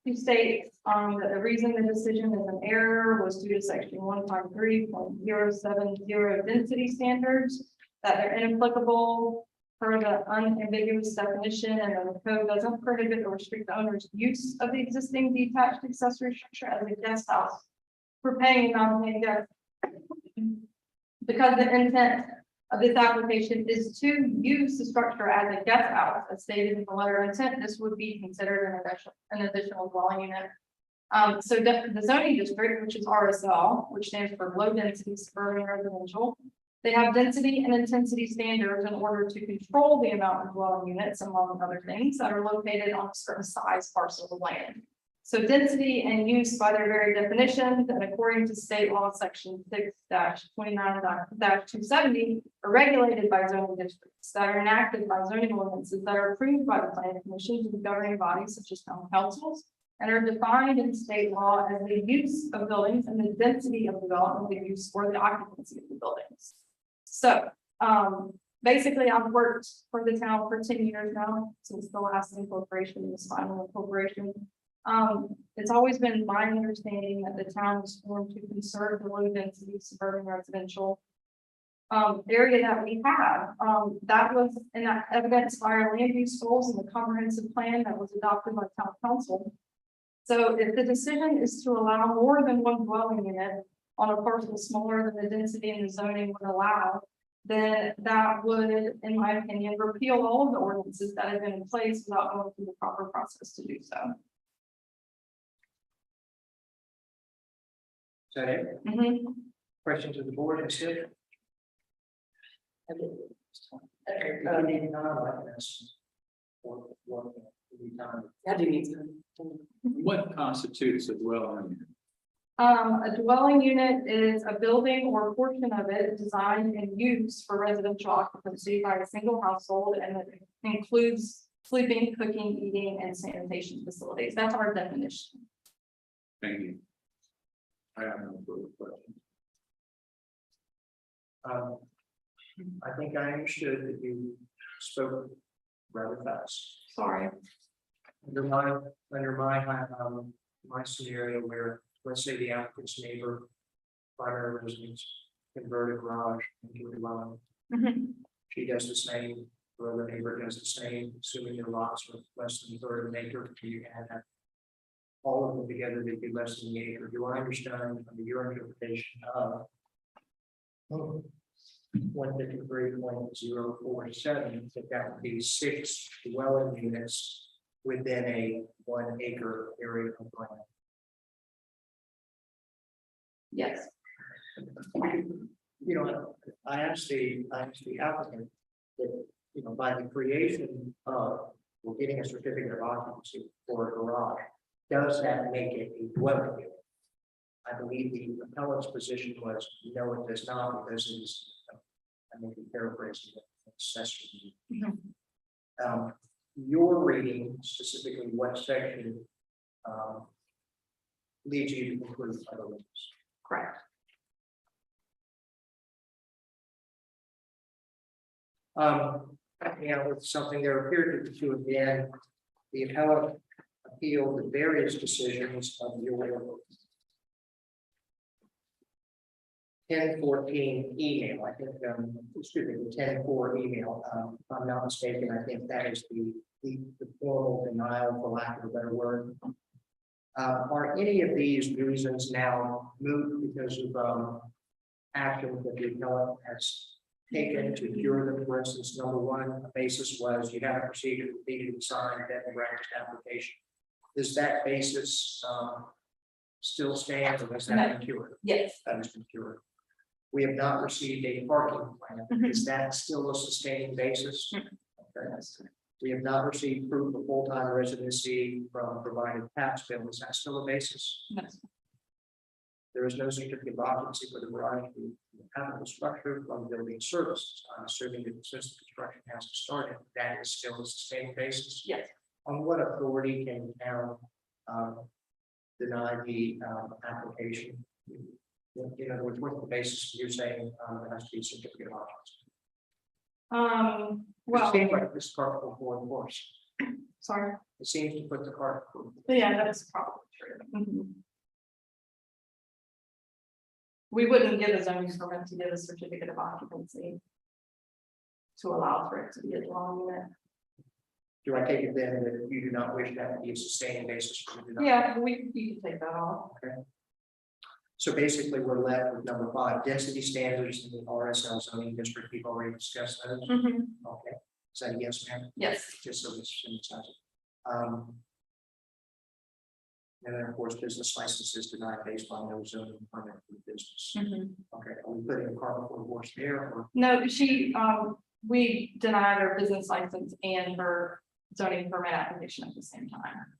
S12: he states that the reason the decision is an error was due to section 153.070 density standards, that they're inapplicable per the unambiguous definition, and that the code doesn't prohibit or restrict the owner's use of the existing detached accessory structure as a guest house for paying a non-paying guest. Because the intent of this application is to use the structure as a guest house, as stated in the letter of intent, this would be considered an additional dwelling unit. So the zoning district, which is RSL, which stands for low density suburban residential, they have density and intensity standards in order to control the amount of dwelling units, among other things, that are located on a certain size parcel of land. So density and use by their very definitions, and according to state law section 6-29-270, are regulated by zoning districts that are enacted by zoning ordinances that are approved by the planning commissions and governing bodies such as town councils, and are defined in state law as the use of buildings and the density of development, the use or the occupancy of the buildings. So basically, I've worked for the town for 10 years now, since the last incorporation, this final incorporation. It's always been my understanding that the town was formed to conserve the low density suburban residential area that we have. That was evidenced by our land use goals and the comprehensive plan that was adopted by town council. So if the decision is to allow more than one dwelling unit on a parcel smaller than the density and the zoning would allow,
S11: then that would, in my opinion, repeal all of the ordinances that have been in place without going through the proper process to do so.
S1: Is that it?
S11: Mhm.
S1: Questions of the board instead?
S5: That do need to.
S3: What constitutes a dwelling?
S11: A dwelling unit is a building or portion of it designed and used for residential occupancy by a single household, and it includes sleeping, cooking, eating, and sanitation facilities. That's our definition.
S3: Thank you. I have no further questions.
S1: I think I understood that you spoke rather fast.
S11: Sorry.
S1: Under my scenario where, let's say the applicant's neighbor, primary residence, convert a garage into a dwelling.
S11: Mhm.
S1: She does the same, the other neighbor does the same, assuming their lots are less than a third of an acre, you add that. All of them together, they'd be less than the acre. Do I understand under your interpretation of 153.047, that would be 6 dwelling units within a 1 acre area of land?
S11: Yes.
S1: You know, I asked the applicant that, you know, by the creation of, we're getting a certificate of occupancy for a garage, does that make it a dwelling unit? I believe the appellant's position was, no, it does not, because it is, I may be paraphrasing it, accessory. Your reading, specifically what section, leads you to conclude otherwise?
S11: Correct.
S1: You know, it's something there appeared to again, the appellate appealed the various decisions of your 1014 email, I think, excuse me, the 10-4 email, if I'm not mistaken, I think that is the formal denial, for lack of a better word. Are any of these reasons now moved because of actions that the appellant has taken to cure them? For instance, number one, the basis was you have a procedure completed and signed that the records application. Does that basis still stand, or has that been cured?
S11: Yes.
S1: That has been cured. We have not received a parking plan. Is that still a sustaining basis? Okay. We have not received proof of full-time residency from provided tax bill. Is that still a basis?
S11: Yes.
S1: There is no certificate of occupancy for the garage. We have the structure from building services. I'm assuming that since the construction has to start, that is still a sustaining basis.
S11: Yes.
S1: On what authority can the town deny the application? In other words, what's the basis you're saying there has to be a certificate of occupancy?
S11: Well,
S1: It seems like this cart before the horse.
S11: sorry.
S1: It seems to put the cart before.
S11: Yeah, that's probably true. Mhm. We wouldn't give a zoning permit to give a certificate of occupancy to allow for it to be a dwelling unit.
S1: Do I take it then that you do not wish that to be a sustaining basis? For the denial?
S11: Yeah, you can take that off.
S1: So basically, we're left with number 5, density standards in the RSL zoning district. We've already discussed those.
S11: Mhm.
S1: Okay, is that a yes, ma'am?
S11: Yes.
S1: Just so it's. And then, of course, business licenses denied based on no zoning permit for the business.
S11: Mhm.
S1: Okay, are we putting a cart before the horse there, or?
S11: No, we denied her business license and her zoning permit application at the same time.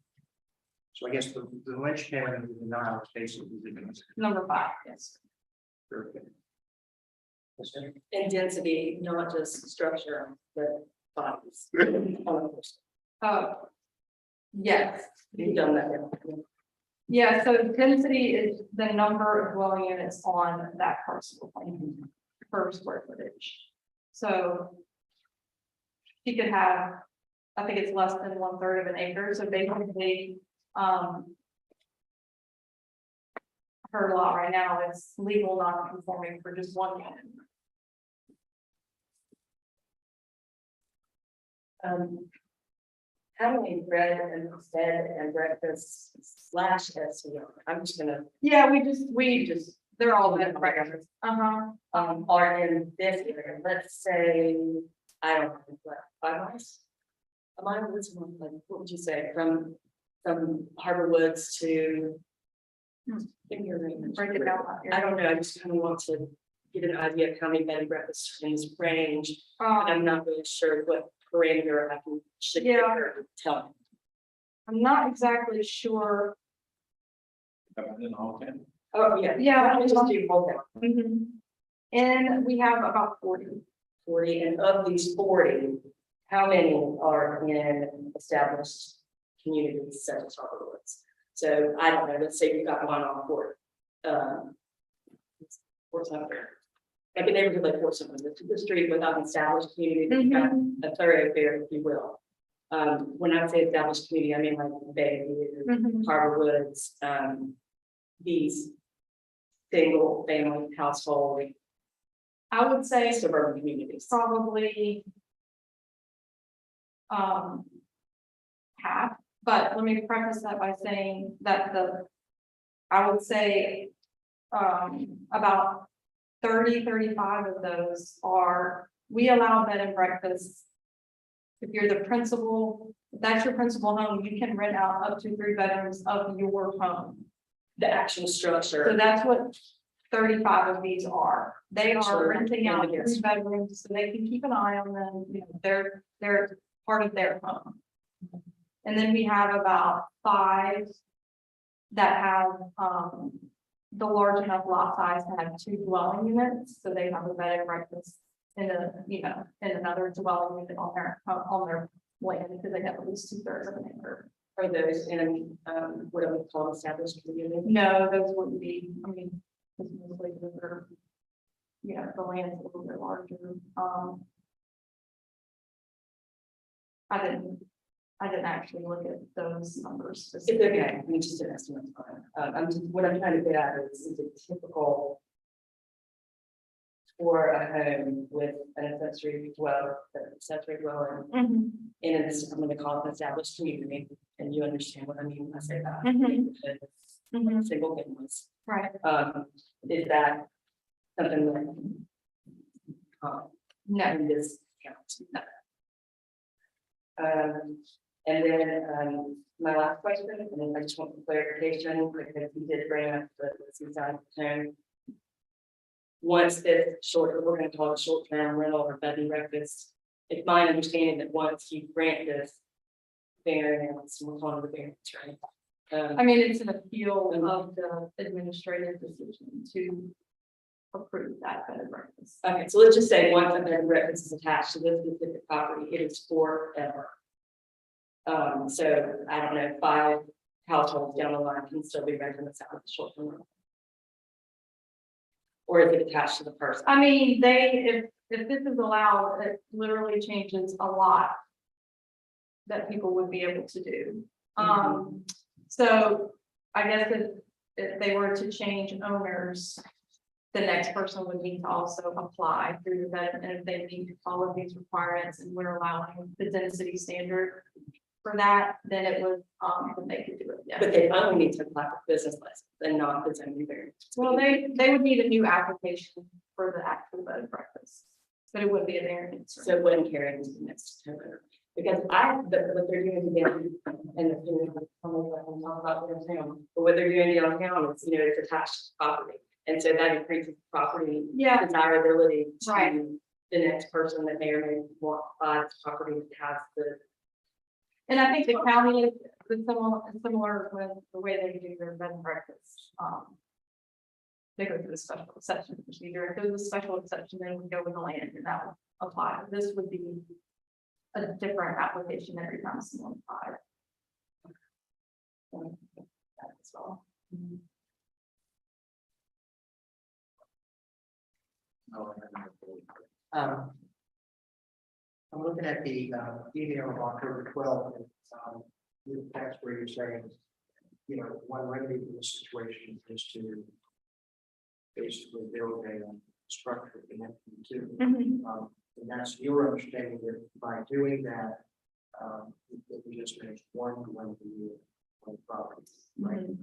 S1: So I guess the linchpin of the denial is basically the.
S11: Number 5, yes.
S1: Very good. Yes, sir.
S5: And density, not just structure, but bodies.
S11: Yes.
S5: You've done that.
S11: Yeah, so density is the number of dwelling units on that parcel per square footage. So she could have, I think it's less than 1/3 of an acre, so basically, her lot right now is legal non-conforming for just 1 unit.
S5: How many bread and breakfast / SVR? I'm just gonna.
S11: Yeah, we just
S5: they're all bed and breakfasts. Are in this area, let's say, I don't know, what, 5 miles? A mile, what's one, like, what would you say, from Harbor Woods to? Give me your range.
S12: Break it down.
S5: I don't know, I just kind of want to get an idea of how many bed and breakfasts in this range, and I'm not really sure what parameter I can, should give her to tell me.
S13: I'm not exactly sure.
S5: Oh, yeah.
S13: Yeah.
S5: Why don't we just do both now?
S13: And we have about 40.
S5: 40, and of these 40, how many are in established communities such as Harbor Woods? So I don't know, let's say you've got one on Fort. Fort's not there. Like a neighborhood like Fort Summer, the street without an established community, you've got a thoroughfare, if you will. When I say established community, I mean like Bayview, Harbor Woods, these single family household.
S13: I would say
S5: Suburban communities.
S13: probably half, but let me preface that by saying that I would say about 35 of those we allow bed and breakfast. If you're the principal, if that's your principal home, you can rent out up to 3 bedrooms of your home.
S5: The actual structure.
S13: So that's what 35 of these are. They are
S5: Sure.
S13: renting out
S5: Yes.
S13: 3 bedrooms so they can keep an eye on them, you know, they're part of their home. And then we have about 5 that have the large enough lot size to have 2 dwelling units, so they have a bed and breakfast in another dwelling unit on their land, because they have at least 2/3 of an acre.
S5: Are those in, what I would call established community?
S13: No, those wouldn't be, I mean, this is mostly the, the land's a little bit larger. I didn't actually look at those numbers
S5: It's
S13: specifically.
S5: okay, we just did estimate. What I'm trying to get at is a typical for a home with an accessory dwelling in an, I'm gonna call it an established community, and you understand what I mean when I say that. It's single families.
S13: Right.
S5: Is that something that?
S13: No.
S5: In this count? No. And then, my last question, and then I just want clarification, because you did bring up the seaside home. Once this we're gonna call it short-term rental or bed and breakfast, it's my understanding that once you grant this variance, we're calling it the variance, right?
S13: I mean, it's an appeal of the administrative decision to approve that bed and breakfast.
S5: Okay, so let's just say once a bed and breakfast is attached to this specific property, it is forever. So I don't know, 5 households down the line can still be renting this out of the short term. Or is it attached to the person?
S13: I mean, if this is allowed, it literally changes a lot that people would be able to do. So I guess if they were to change owners, the next person would need to also apply through the bed, and if they meet all of these requirements and we're allowing the density standard for that, then it would, then they could do it, yeah.
S5: But they only need to apply for business license and not the zoning variance.
S13: Well, they would need a new application for the actual bed and breakfast, but it wouldn't be a variance.
S5: So it wouldn't carry into the next term. Because what they're doing again, and talk about downtown, but what they're doing downtown is, it's attached property. And so that increases property
S13: Yeah,
S5: desirability to
S13: Right.
S5: the next person that may or may want to buy this property that has the.
S13: and I think the county is similar with the way they do their bed and breakfast. They go through the special exception procedure. If there's a special exception, then we go with the land and that would apply. This would be a different application every time someone applies. That's all.
S1: I'm looking at the email of October 12th, and that's where you're saying, one remedy for this situation is to basically build a structure connected to. And that's your understanding that by doing that, it we just make one property, right?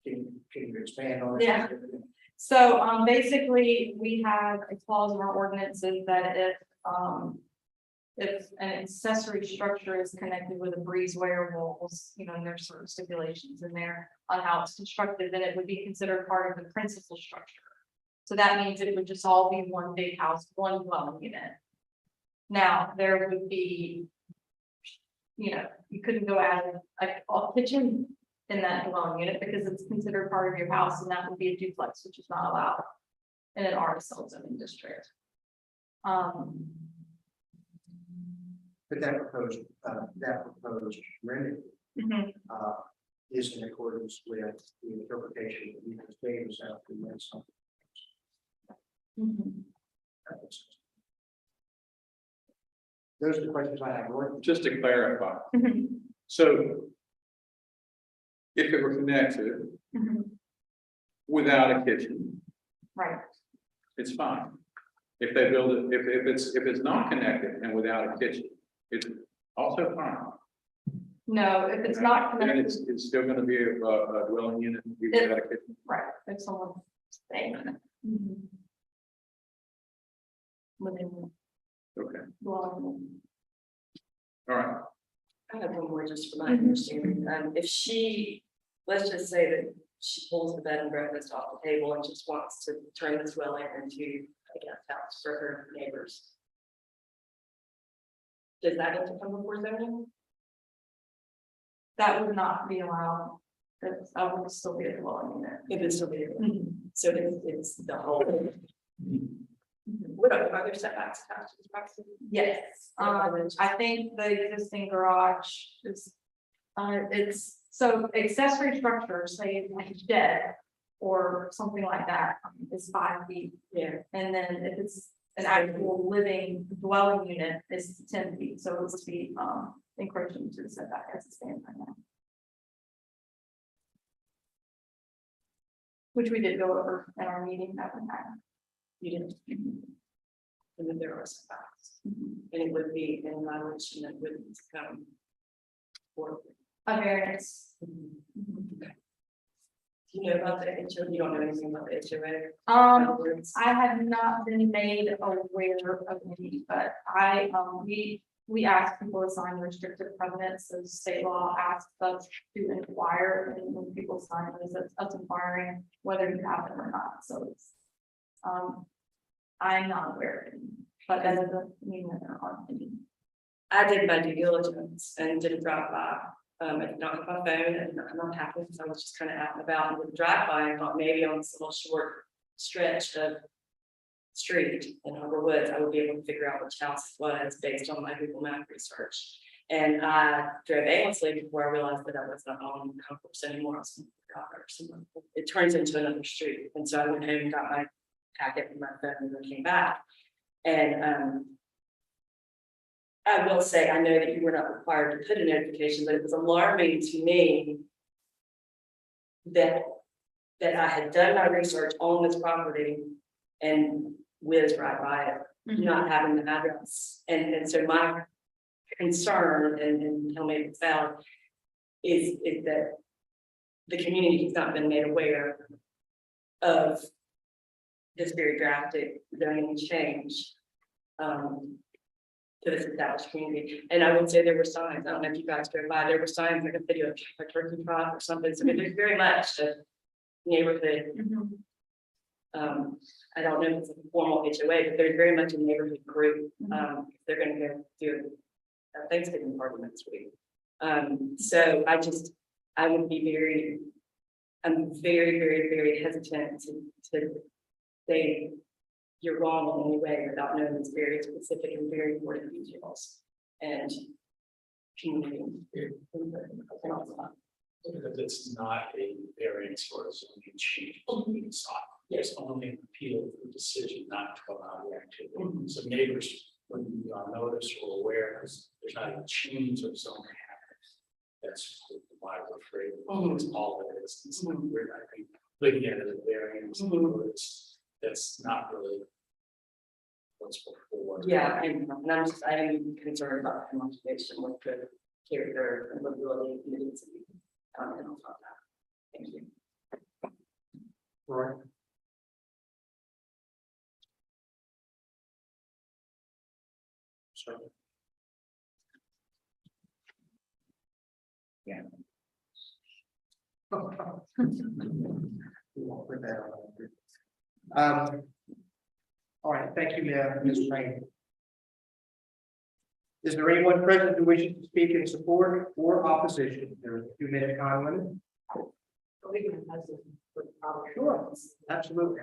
S1: can you expand on that?
S12: Yeah. So, basically, we have a clause in our ordinances that if an accessory structure is connected with a breezeway or walls, you know, and there's certain stipulations in there on how it's constructed, then it would be considered part of the principal structure. So that means it would just all be one big house, one dwelling unit. Now, there would be, you know, you couldn't go add a kitchen in that dwelling unit because it's considered part of your house, and that would be a duplex, which is not allowed in an RSL zoning district.
S1: But that proposed remedy is in accordance with the interpretation that you just gave us out to that something. That makes sense. Those are the questions I have. Roy?
S2: Just to clarify, so if it were connected without a kitchen,
S12: Right.
S2: it's fine. If they build it, if it's not connected and without a kitchen, it's also fine.
S12: No, if it's not
S2: Then
S12: connected,
S2: it's still gonna be a dwelling unit even without a kitchen.
S12: right, if someone's staying in it. Within
S2: Okay,
S12: the dwelling.
S2: all right.
S5: I have one more just for my understanding. If she, let's just say that she pulls the bed and breakfast off the table and just wants to turn this dwelling into a guest house for her neighbors. Does that need to come before zoning?
S12: That would not be allowed. That would still be a dwelling unit.
S5: If it's still there. So it's the whole. What are there setbacks attached to this property?
S12: Yes, I think the existing garage is, it's, so accessory structures, say like a shed or something like that, is 5 feet.
S5: Yeah.
S12: And then if it's an actual living dwelling unit, it's 10 feet, so it would be, encroaching to the setback as it stands right now. Which we did go over in our meeting that one time.
S5: You didn't. And then there are setbacks. And it would be in violation that wouldn't come. Or.
S12: A variance.
S5: Do you know about the HOA? You don't know anything about the HOA?
S12: I have not been made aware of any, but we asked people to sign restrictive covenants, so state law asks us to inquire, and when people sign this, it's us inquiring whether you have them or not, so it's. I'm not aware of any, but that doesn't mean that there aren't any.
S5: I did my due diligence and did a drive by. I did not have my phone and I'm not happy because I was just kind of out and about and would drive by and thought maybe on this little short stretch of street in Harbor Woods, I would be able to figure out which house it was based on my Google Map research. And I drove aimlessly before I realized that I was not on Concourse anymore. I was in somewhere. It turns into another street. And so I went home and got my packet from my phone and then came back. And I will say, I know that you were not required to put a notification, but it was alarming to me that I had done my research on this property and whizzed right by it, not having the address. And so my concern, and tell me if it's valid, is that the community has not been made aware of this very drastic zoning change. To this established community. And I would say there were signs, I don't know if you guys drove by, there were signs like a video of a turkey trot or something, so there's very much a neighborhood. I don't know if it's a formal HOA, but there's very much a neighborhood group, if they're gonna go do a Thanksgiving party next week. So I would be I'm very hesitant to say you're wrong in any way without knowing these very specific and very important details and community.
S3: Because it's not a variance or a zoning change being sought. There's only an appeal for the decision not to allow the activity. So neighbors wouldn't be on notice or aware, because there's not a change of zoning happening. That's why we're afraid of it's all it is. It's not, we're not looking at it as a variance. That's not really what's before.
S5: Yeah, and I am concerned about the motivation with the character and livability of communities. And I'll talk about that. Thank you.
S1: Right. So. Yeah. We won't put that on. All right, thank you, Ms. Rain. Is there anyone present who wishes to speak in support or opposition? There is a 2-minute time limit. Sure, absolutely.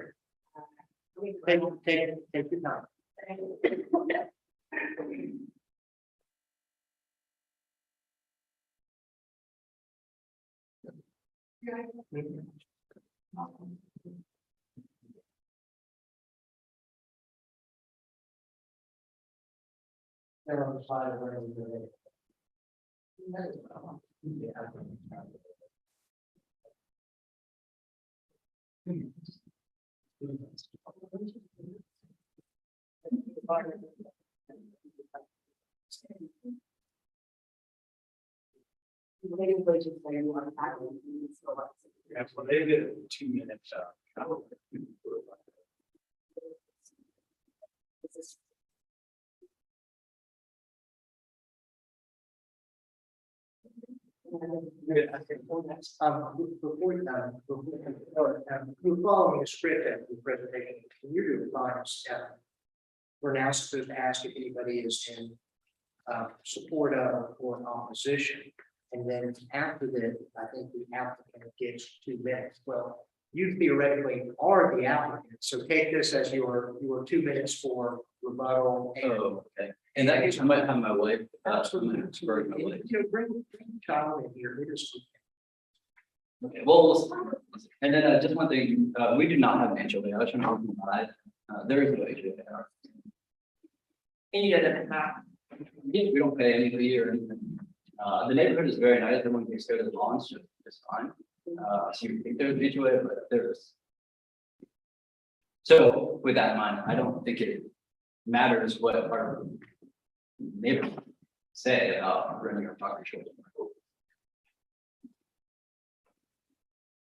S1: Take your time. They're on the side of where we're.
S3: Yeah, so they did a 2 minutes.
S1: We're following a script of the presentation. Can you do the final step? We're now supposed to ask if anybody is in support of or in opposition. And then after that, I think the applicant gets 2 minutes. Well, you theoretically are the applicant, so take this as your 2 minutes for rebuttal. And
S2: Oh, okay. In that case, I might have my wife.
S1: Bring the child in here. It is.
S2: Okay, well, and then just one thing, we do not have an HOA. I was trying to provide, there is no HOA.
S5: And you know that now.
S2: Yeah, we don't pay any fee or anything. The neighborhood is very nice. Everyone takes care of the lawns, so it's fine. So you think there's an HOA, but there is. So with that in mind, I don't think it matters what our neighbors say about renting our property.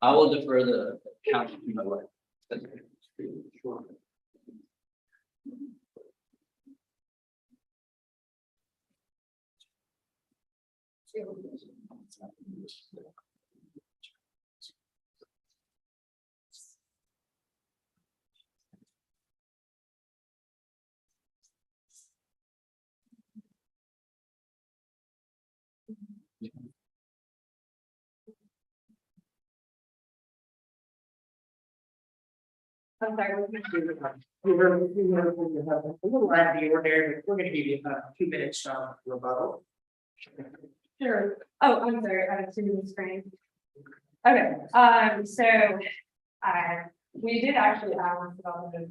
S2: I will defer the council to my wife. Sure.
S5: I'm sorry.
S1: A little out of the ordinary, but we're gonna give you 2 minutes rebuttal.
S13: Sure. Oh, I'm sorry, I have 2 minutes screen. Okay, so, we did actually ask about the.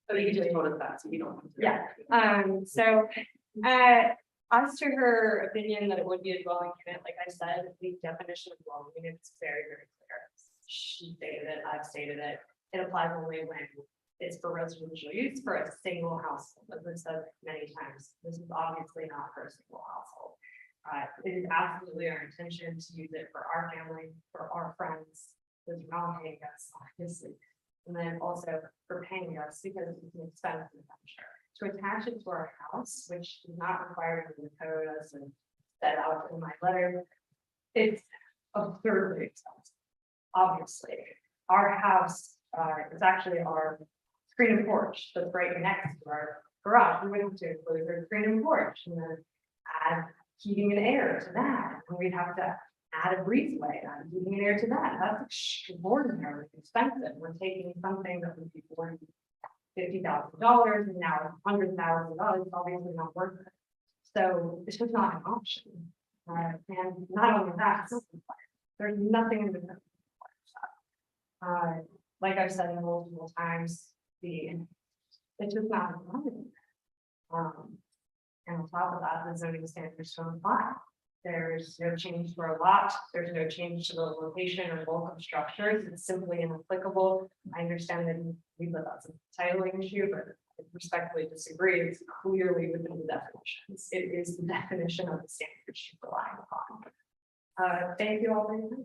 S5: So you just told us that, so you don't.
S13: Yeah, so, as to her opinion that it would be a dwelling unit, like I said, the definition of dwelling unit is very, very clear. She stated it, I've stated it, it applies only when it's for residential use for a single household, as I've said many times, this is obviously not for a single household. It is absolutely our intention to use it for our family, for our friends, those around paying us, obviously. And then also for paying us because it's an expensive venture. To attach it to our house, which is not required in the code as set out in my letter, it's absurdly expensive. Obviously, our house is actually our screen and porch that's right next to our garage. We would have to include our screen and porch and then add heating and air to that. And we'd have to add a breezeway, add heating and air to that. That's extraordinarily expensive. We're taking something that would be $50,000 and now $100,000, obviously not worth it. So it's just not an option. And not only that, there's nothing in the code that requires that. Like I've said multiple times, it's just not an and on top of that, the zoning standards don't apply. There's no change to our lot, there's no change to the location or bulk of structures, it's simply inapplicable. I understand that we believe that that's a titling issue, but I respectfully disagree, it's clearly within the definitions. It is the definition of the standards you're relying upon. Thank you all very much.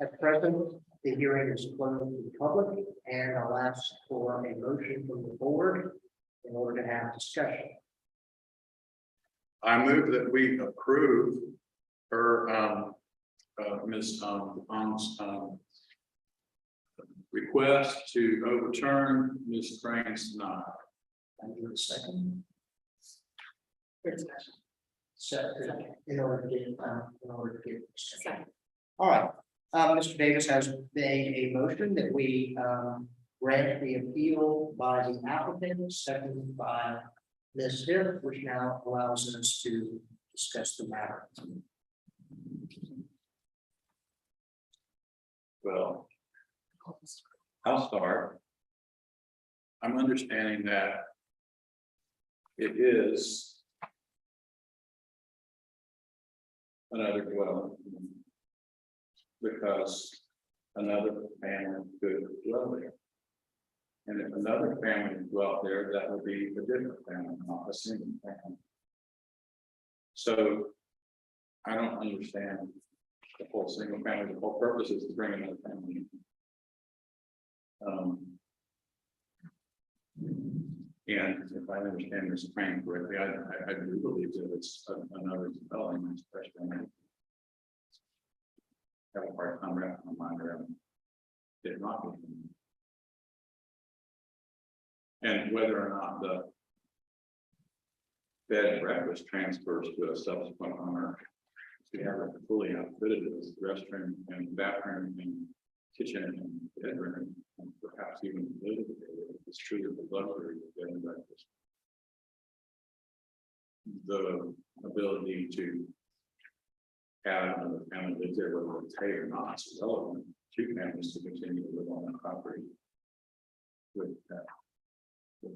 S1: At present, the hearing is closed to the public, and I'll ask for a motion from the board in order to have discussion.
S2: I move that we approve her, Ms. Pong's, request to overturn Ms. Crane's denial.
S1: Thank you. A second.
S5: For discussion.
S1: Second, in order to get.
S5: Second.
S1: All right, Mr. Davis has made a motion that we grant the appeal by the applicant, seconded by Ms. Hill, which now allows us to discuss the matter.
S2: Well, I'll start. I'm understanding that it is another dwelling because another family could dwell there. And if another family dwelt there, that would be a different family, not a single family. So I don't understand the whole single family, the whole purpose is to bring another family in. And if I understand this plan correctly, I do believe that it's another dwelling, especially. Have a hard time wrapping my mind around it not being. And whether or not the bed and breakfast transfers to a subsequent owner. We have it fully outfitted as restroom and bathroom and kitchen and bedroom, and perhaps even living area. It's true that the luxury of bed and breakfast. The ability to have another family live there, whether it's hay or not, is relevant. Two families to continue to live on that property with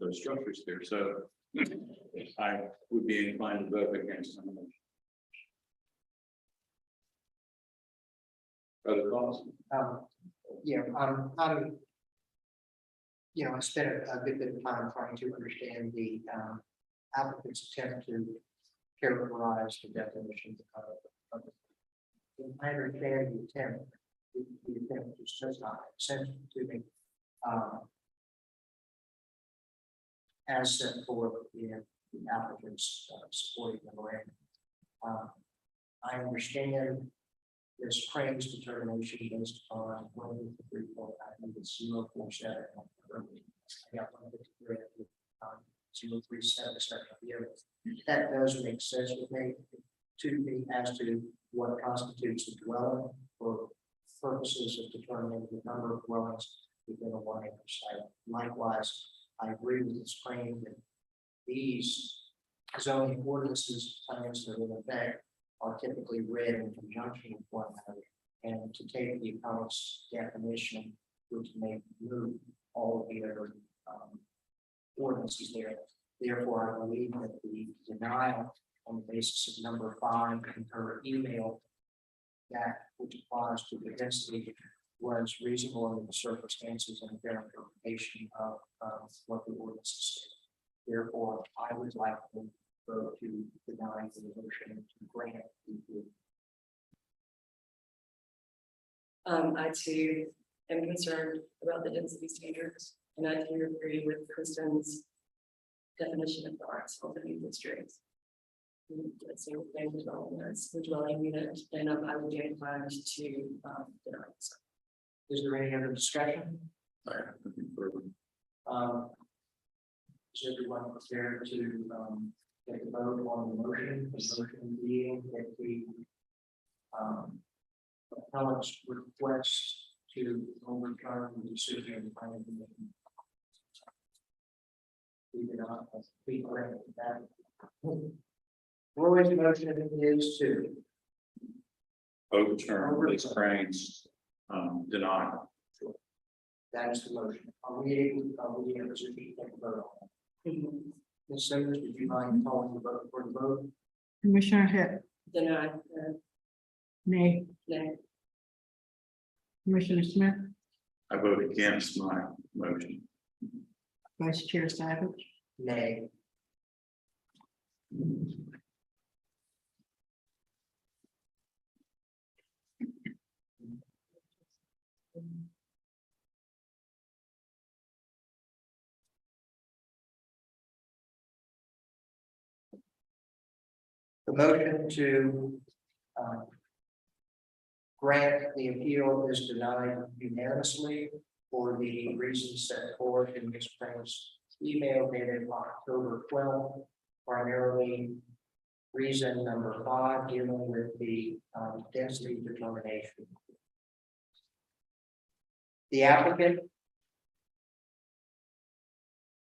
S2: those structures there. So I would be inclined to vote against some of them. Other thoughts?
S1: Yeah, I spent a good bit of time trying to understand the applicant's attempt to characterize the definition of I understand the attempt. The attempt just does not make sense to me. As set forth in the applicant's supporting memorandum. I understand this Crane's determination based on 153.9, it's 0.47. I got 153, 0.37, that does make sense with me to me as to what constitutes a dwelling for purposes of determining the number of dwellings within a 1 acre site. Likewise, I agree with this Crane that these zoning ordinances, plans that are in effect are typically read in conjunction with one another. And to take the appellant's definition, which may move all of the other ordinances there. Therefore, I believe that the denial on the basis of number 5 in her email, that which applies to the density, was reasonable under the circumstances and fair interpretation of what the ordinance says. Therefore, I would like to vote to deny the motion to grant the.
S5: I too am concerned about the density standards, and I do agree with Kristen's definition of the arts holding districts. Let's say family development as the dwelling unit, and I would be inclined to deny this.
S1: Is there any other discussion?
S2: I have nothing further.
S1: Is everyone prepared to take a vote on the motion? The motion being that the appellant's request to overturn the decision of the planning commission. We did not be granted that. Roy's motion is to
S2: Overturn Ms. Crane's denial.
S1: that is the motion. Are we in a position to take a vote on that? Ms. Simmons, would you mind calling the vote for the vote?
S7: Commissioner Hip,
S5: Deny.
S7: nay.
S5: Nay.
S7: Commissioner Smith,
S2: I vote against my motion.
S7: Vice Chair Savage,
S1: Nay. motion to grant the appeal is denied unanimously for the reasons set forth in Ms. Frank's email dated October 12th, primarily reason number 5, dealing with the density determination. The applicant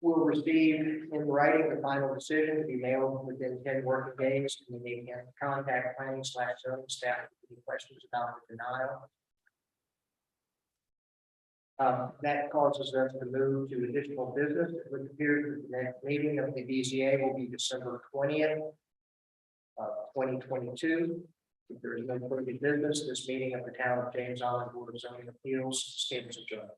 S1: will receive in writing the final decision to be mailed within 10 working days, and we may contact planning/zoning staff with any questions about the denial. That causes us to move to additional business. It would appear that the next meeting of the BZA will be December 20th, 2022. If there is no further business, this meeting of the Town of James Island Board of Zoning Appeals stands adjourned.